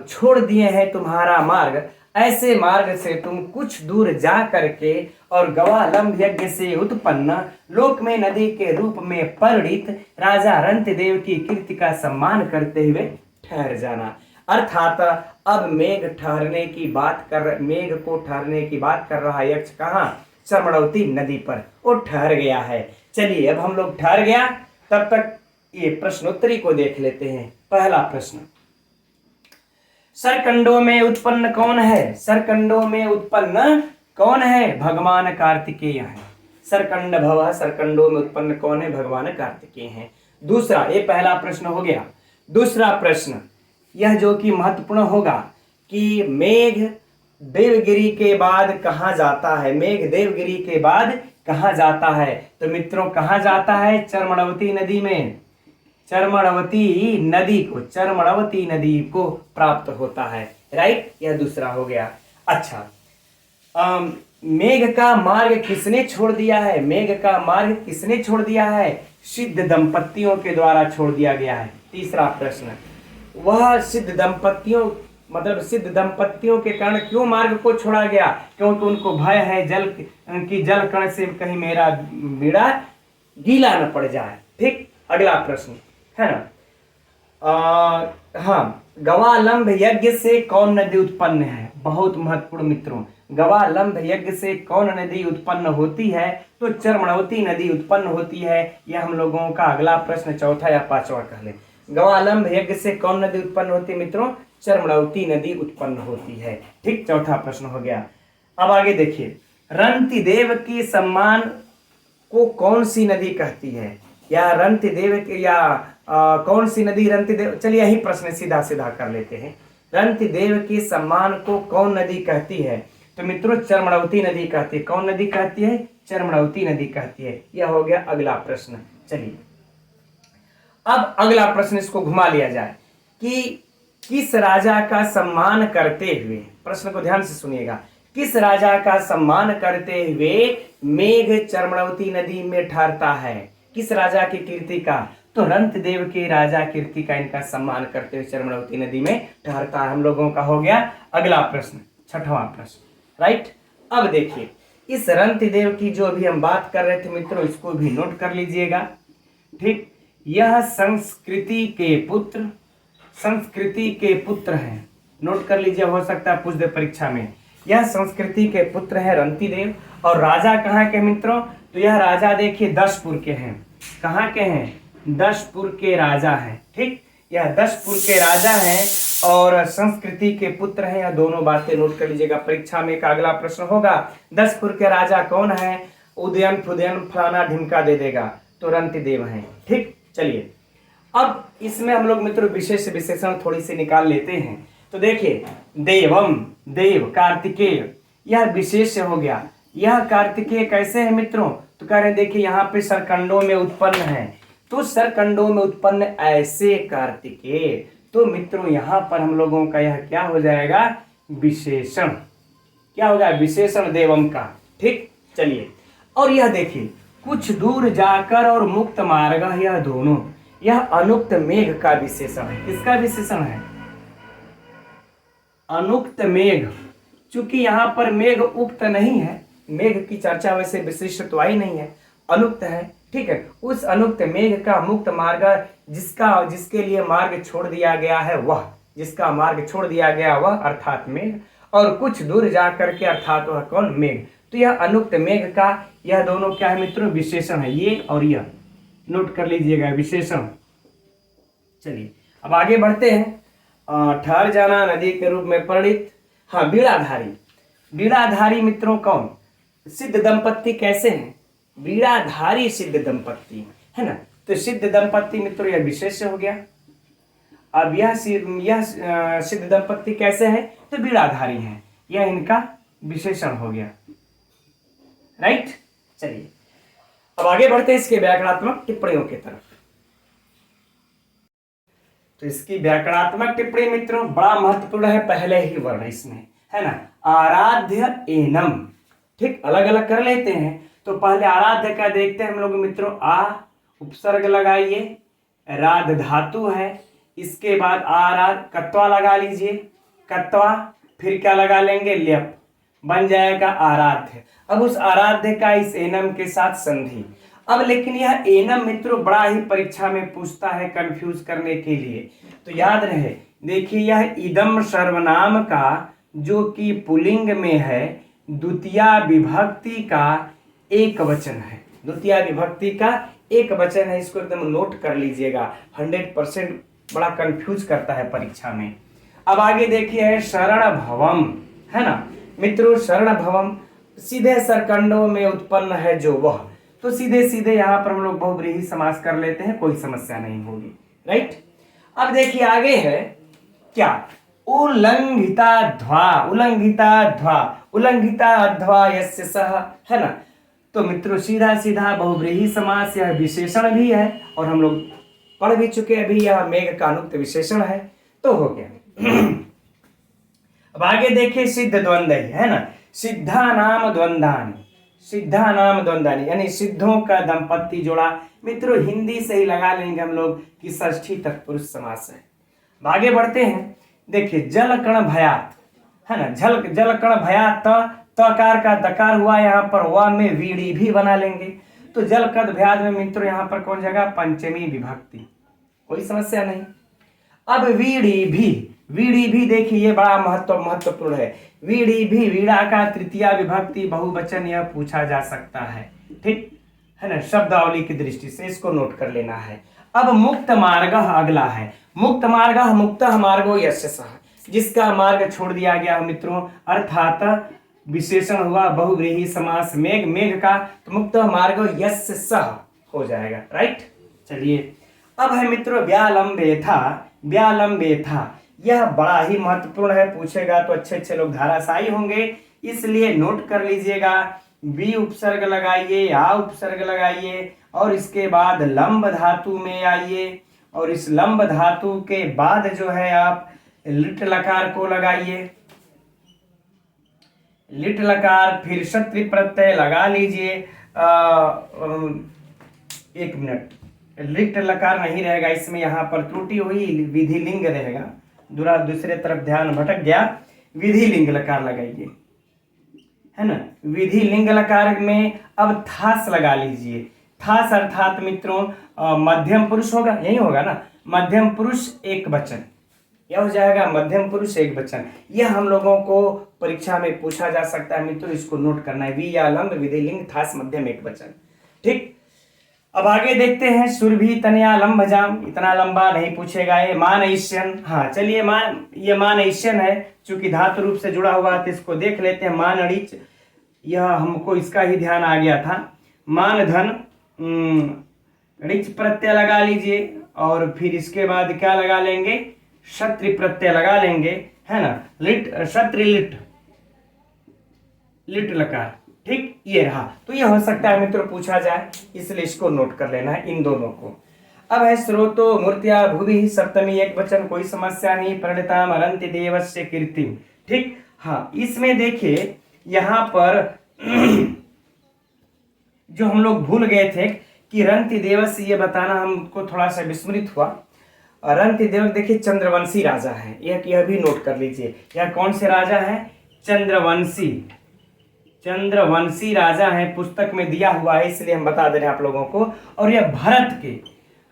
छोड़ दिए हैं तुम्हारा मार्ग। ऐसे मार्ग से तुम कुछ दूर जा करके और गवालंभ यज्ञ से उत्पन्न लोक में नदी के रूप में परिणित राजा रंतिदेव की कीर्ति का सम्मान करते हुए ठहर जाना। अर्थात अब मेघ को ठहरने की बात कर रहा यक्ष कहाँ? चर्मणवती नदी पर वो ठहर गया है। चलिए अब हम लोग ठहर गया, तब तक ये प्रश्नोत्तरी को देख लेते हैं। पहला प्रश्न, सरकंडों में उत्पन्न कौन है? सरकंडों में उत्पन्न कौन है? भगवान कार्तिकेय है। सरकंड भव, सरकंडों में उत्पन्न कौन है? भगवान कार्तिकेय हैं। दूसरा, ये पहला प्रश्न हो गया। दूसरा प्रश्न यह जो कि महत्वपूर्ण होगा कि मेघ देवगिरी के बाद कहाँ जाता है? मेघ देवगिरी के बाद कहाँ जाता है? तो मित्रों कहाँ जाता है? चर्मणवती नदी में। चर्मणवती नदी को प्राप्त होता है। राइट, यह दूसरा हो गया। अच्छा, मेघ का मार्ग किसने छोड़ दिया है? मेघ का मार्ग किसने छोड़ दिया है? सिद्ध दंपत्तियों के द्वारा छोड़ दिया गया है। तीसरा प्रश्न, वह सिद्ध दंपत्तियों के कारण क्यों मार्ग को छोड़ा गया? क्योंकि उनको भय है जल कण से कहीं मेरा बीड़ा गीला न पड़ जाए। ठीक, अगला प्रश्न है ना। हाँ, गवालंभ यज्ञ से कौन नदी उत्पन्न है? बहुत महत्वपूर्ण मित्रों, गवालंभ यज्ञ से कौन नदी उत्पन्न होती है? तो चर्मणवती नदी उत्पन्न होती है। यह हम लोगों का अगला प्रश्न, चौथा या पांचवा कह लें। गवालंभ यज्ञ से कौन नदी उत्पन्न होती है मित्रों? चर्मणवती नदी उत्पन्न होती है। ठीक, चौथा प्रश्न हो गया। अब आगे देखिए, रंतिदेव की सम्मान को कौन सी नदी कहती है? या रंतिदेव कौन सी नदी रंतिदेव? चलिए यही प्रश्न सीधा सीधा कर लेते हैं। रंतिदेव की सम्मान को कौन नदी कहती है? तो मित्रों चर्मणवती नदी कहती है। कौन नदी कहती है? चर्मणवती नदी कहती है। यह हो गया अगला प्रश्न। चलिए अब अगला प्रश्न, इसको घुमा लिया जाए कि किस राजा का सम्मान करते हुए, प्रश्न को ध्यान से सुनिएगा, किस राजा का सम्मान करते हुए मेघ चर्मणवती नदी में ठहरता है? किस राजा की कीर्ति का? तो रंतिदेव के राजा कीर्ति का इनका सम्मान करते हुए चर्मणवती नदी में ठहरता है। हम लोगों का हो गया अगला प्रश्न, छठवां प्रश्न। राइट, अब देखिए, इस रंतिदेव की जो अभी हम बात कर रहे थे मित्रों, इसको भी नोट कर लीजिएगा। ठीक, यह संस्कृति के पुत्र हैं। नोट कर लीजिए, हो सकता है पूछ दे परीक्षा में। यह संस्कृति के पुत्र है रंतिदेव। और राजा कहाँ के मित्रों? तो यह राजा देखिए 10पुर के हैं। कहाँ के हैं? 10पुर के राजा हैं। ठीक, यह 10पुर के राजा हैं और संस्कृति के पुत्र हैं। यह दोनों बातें नोट कर लीजिएगा, परीक्षा में एक अगला प्रश्न होगा 10पुर के राजा कौन है? उदयन फुदयन फलाना ढिमका दे देगा, तुरंत देव हैं। ठीक, चलिए अब इसमें हम लोग मित्रों विशेष विशेषण थोड़ी सी निकाल लेते हैं। तो देखिए देवम, देव, कार्तिकेय, यह विशेष हो गया। यह कार्तिकेय कैसे है मित्रों? तो कह रहे देखिए यहाँ पे सरकंडों में उत्पन्न है, तो सरकंडों में उत्पन्न ऐसे कार्तिकेय। तो मित्रों यहाँ पर हम लोगों का यह क्या हो जाएगा? विशेषण। क्या होगा? विशेषण देवम का। ठीक, चलिए और यह देखिए कुछ दूर जाकर और मुक्त मार्ग, यह दोनों, यह अनुक्त मेघ का विशेषण है। किसका विशेषण है? अनुक्त मेघ। चूंकि यहाँ पर मेघ उक्त नहीं है, मेघ की चर्चा वैसे विशिष्ट तो आई नहीं है, अनुक्त है। ठीक है, उस अनुक्त मेघ का मुक्त मार्ग, जिसके लिए मार्ग छोड़ दिया गया है वह, जिसका मार्ग छोड़ दिया गया वह अर्थात मेघ, और कुछ दूर जाकर के अर्थात वह कौन? मेघ। तो यह अनुक्त मेघ का, यह दोनों क्या है मित्रों? विशेषण है। ये और यह नोट कर लीजिएगा, विशेषण। चलिए अब आगे बढ़ते हैं। ठहर जाना नदी के रूप में परिणित। हाँ, बीड़ाधारी। बीड़ाधारी मित्रों कौन? सिद्ध दंपत्ति। कैसे हैं? बीड़ाधारी सिद्ध दंपत्ति, है ना। तो सिद्ध दंपत्ति मित्रों यह विशेष हो गया। अब यह सिद्ध दंपत्ति कैसे है? तो बीड़ाधारी है, यह इनका विशेषण हो गया। राइट, चलिए अब आगे बढ़ते हैं इसके व्याकरणात्मक टिप्पणियों की तरफ। तो इसकी व्याकरणात्मक टिप्पणी मित्रों बड़ा महत्वपूर्ण है, पहले ही वर्ण इसमें, है ना। आराध्य एनम। ठीक, अलग अलग कर लेते हैं। तो पहले आराध्य का देखते हैं हम लोग मित्रों। आ उपसर्ग लगाइए, राध धातु है, इसके बाद आराध कत्वा लगा लीजिए, कत्वा, फिर क्या लगा लेंगे? ल्यप, बन जाएगा आराध्य। अब उस आराध्य का इस एनम के साथ संधि। अब लेकिन यह एनम मित्रों बड़ा ही परीक्षा में पूछता है कंफ्यूज करने के लिए, तो याद रहे। देखिए यह इदम सर्वनाम का जो कि पुल्लिंग में है, द्वितीया विभक्ति का एक वचन है। द्वितीया विभक्ति का एक वचन है, इसको एकदम नोट कर लीजिएगा। 100% बड़ा कंफ्यूज करता है परीक्षा में। अब आगे देखिए है शरण भवम, है ना मित्रों। शरण भवम सीधे सरकंडों में उत्पन्न है जो वह, तो सीधे सीधे यहाँ पर हम लोग बहुव्रीहि समास कर लेते हैं, कोई समस्या नहीं होगी। राइट, अब देखिए आगे है क्या? उल्लंघिता ध्वा, उल्लंघिता ध्वा, उल्लंघिता अध्वा यस्य सह, है ना। तो मित्रों सीधा सीधा बहुव्रीहि समास, यह विशेषण भी है और हम लोग पढ़ भी चुके हैं अभी, यह मेघ का अनुक्त विशेषण है, तो हो गया। अब आगे देखिए सिद्ध द्वंद्व, है ना। सिद्धा नाम द्वंद्वानि, सिद्धा नाम द्वंद्वानि यानी सिद्धों का दंपत्ति जोड़ा। मित्रों हिंदी से ही लगा लेंगे हम लोग कि षष्ठी तत्पुरुष समास है। अब आगे बढ़ते हैं। देखिए जल कण भयात, है ना। जल कण भयात, तकार का दकार हुआ यहाँ पर, व में वीड़ी भी बना लेंगे। तो जल कद भयात में मित्रों यहाँ पर कौन जगह? पंचमी विभक्ति, कोई समस्या नहीं। अब वीड़ी भी देखिए ये बड़ा महत्वपूर्ण है। वीड़ी भी, वीड़ा का तृतीया विभक्ति बहुवचन यह पूछा जा सकता है। ठीक है ना, शब्दावली की दृष्टि से इसको नोट कर लेना है। अब मुक्त मार्ग अगला है। मुक्त मार्ग, मुक्त मार्गो यस्य सह, जिसका मार्ग छोड़ दिया गया मित्रों, अर्थात विशेषण हुआ बहुव्रीहि समास मेघ, मेघ का, तो मुक्त मार्गो यस्य सह हो जाएगा। राइट, चलिए अब है मित्रों व्यालंबे था। यह बड़ा ही महत्वपूर्ण है, पूछेगा तो अच्छे अच्छे लोग धाराशायी होंगे, इसलिए नोट कर लीजिएगा। बी उपसर्ग लगाइए, आ उपसर्ग लगाइए और इसके बाद लंब धातु में आइए, और इस लंब धातु के बाद जो है आप लिट लकार को लगाइए। लिट लकार, फिर शत्रु प्रत्यय लगा लीजिए। एक मिनट, लिट लकार नहीं रहेगा इसमें, यहाँ पर त्रुटि हुई, विधि लिंग रहेगा, दूसरे तरफ ध्यान भटक गया। विधि लिंग लकार लगाइए, है ना। विधि लिंग लकार में अब थास लगा लीजिए। थास अर्थात मित्रों मध्यम पुरुष होगा, यही होगा ना, मध्यम पुरुष एक वचन, यह हो जाएगा मध्यम पुरुष एक वचन। यह हम लोगों को परीक्षा में पूछा जा सकता है मित्रों, इसको नोट करना है। वी या लंब विधिलिंग थास मध्यम एक वचन। ठीक, अब आगे देखते हैं। सुरभि तनया लंबजाम, इतना लंबा नहीं पूछेगा ये। मान ईश्यन, हाँ चलिए ये मान ईश्यन है, चूंकि धातु रूप से जुड़ा हुआ है तो इसको देख लेते हैं। मान अड़िच, यह हमको इसका ही ध्यान आ गया था। मान धन, ऋच प्रत्यय लगा लीजिए, और फिर इसके बाद क्या लगा लेंगे, क्षत्रि प्रत्यय लगा लेंगे, है ना। लिट, क्षत्रि लिट, लिट लकार। ठीक, ये रहा। तो ये हो सकता है मित्रों पूछा जाए, इसलिए इसको नोट कर लेना है इन दोनों को। अब है स्रोतो मूर्त्या भुवि सप्तमी एक वचन, कोई समस्या नहीं। प्रणिताम अरंति देवस्य कीर्तिम। ठीक, हाँ इसमें देखिए यहां पर जो हम लोग भूल गए थे कि रंति देवस्य, ये बताना हमको थोड़ा सा विस्मृत हुआ। रंति देव देखिए चंद्रवंशी राजा है, यह भी नोट कर लीजिए। यह कौन से राजा है, चंद्रवंशी, चंद्रवंशी राजा है, पुस्तक में दिया हुआ है इसलिए हम बता दे रहे हैं आप लोगों को। और यह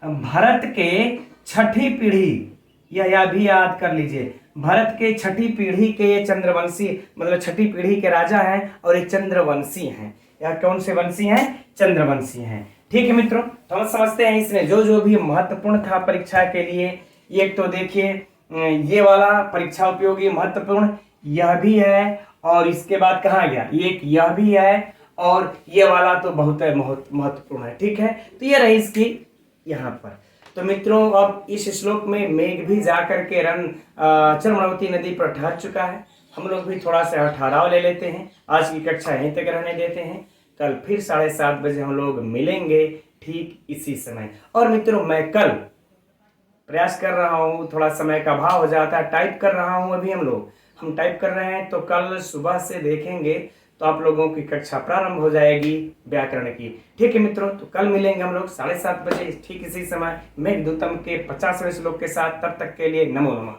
भरत के छठी पीढ़ी, यह भी याद कर लीजिए, भरत के छठी पीढ़ी के ये चंद्रवंशी, मतलब छठी पीढ़ी के राजा हैं, और ये चंद्रवंशी हैं। यह कौन से वंशी हैं, चंद्रवंशी हैं। ठीक है मित्रों, तो हम समझते हैं इसमें जो भी महत्वपूर्ण था परीक्षा के लिए। एक तो देखिए ये वाला परीक्षा उपयोगी महत्वपूर्ण, यह भी है, और इसके बाद कहाँ गया, एक यह भी है, और ये वाला तो बहुत महत्वपूर्ण है। ठीक है, तो ये रही इसकी यहाँ पर। तो मित्रों अब इस श्लोक में मेघ भी जाकर के चरमरावती नदी पर ठहर चुका है। हम लोग भी थोड़ा सा ठहराव ले लेते हैं, आज की कक्षा यहीं तक रहने देते हैं। कल फिर 7:30 बजे हम लोग मिलेंगे ठीक इसी समय। और मित्रों मैं कल प्रयास कर रहा हूँ, थोड़ा समय का अभाव हो जाता है, टाइप कर रहा हूँ अभी हम टाइप कर रहे हैं, तो कल सुबह से देखेंगे तो आप लोगों की कक्षा प्रारंभ हो जाएगी व्याकरण की। ठीक है मित्रों, तो कल मिलेंगे हम लोग 7:30 बजे ठीक इसी समय मेघदूतम के 50वें श्लोक के साथ। तब तक के लिए नमो नमः।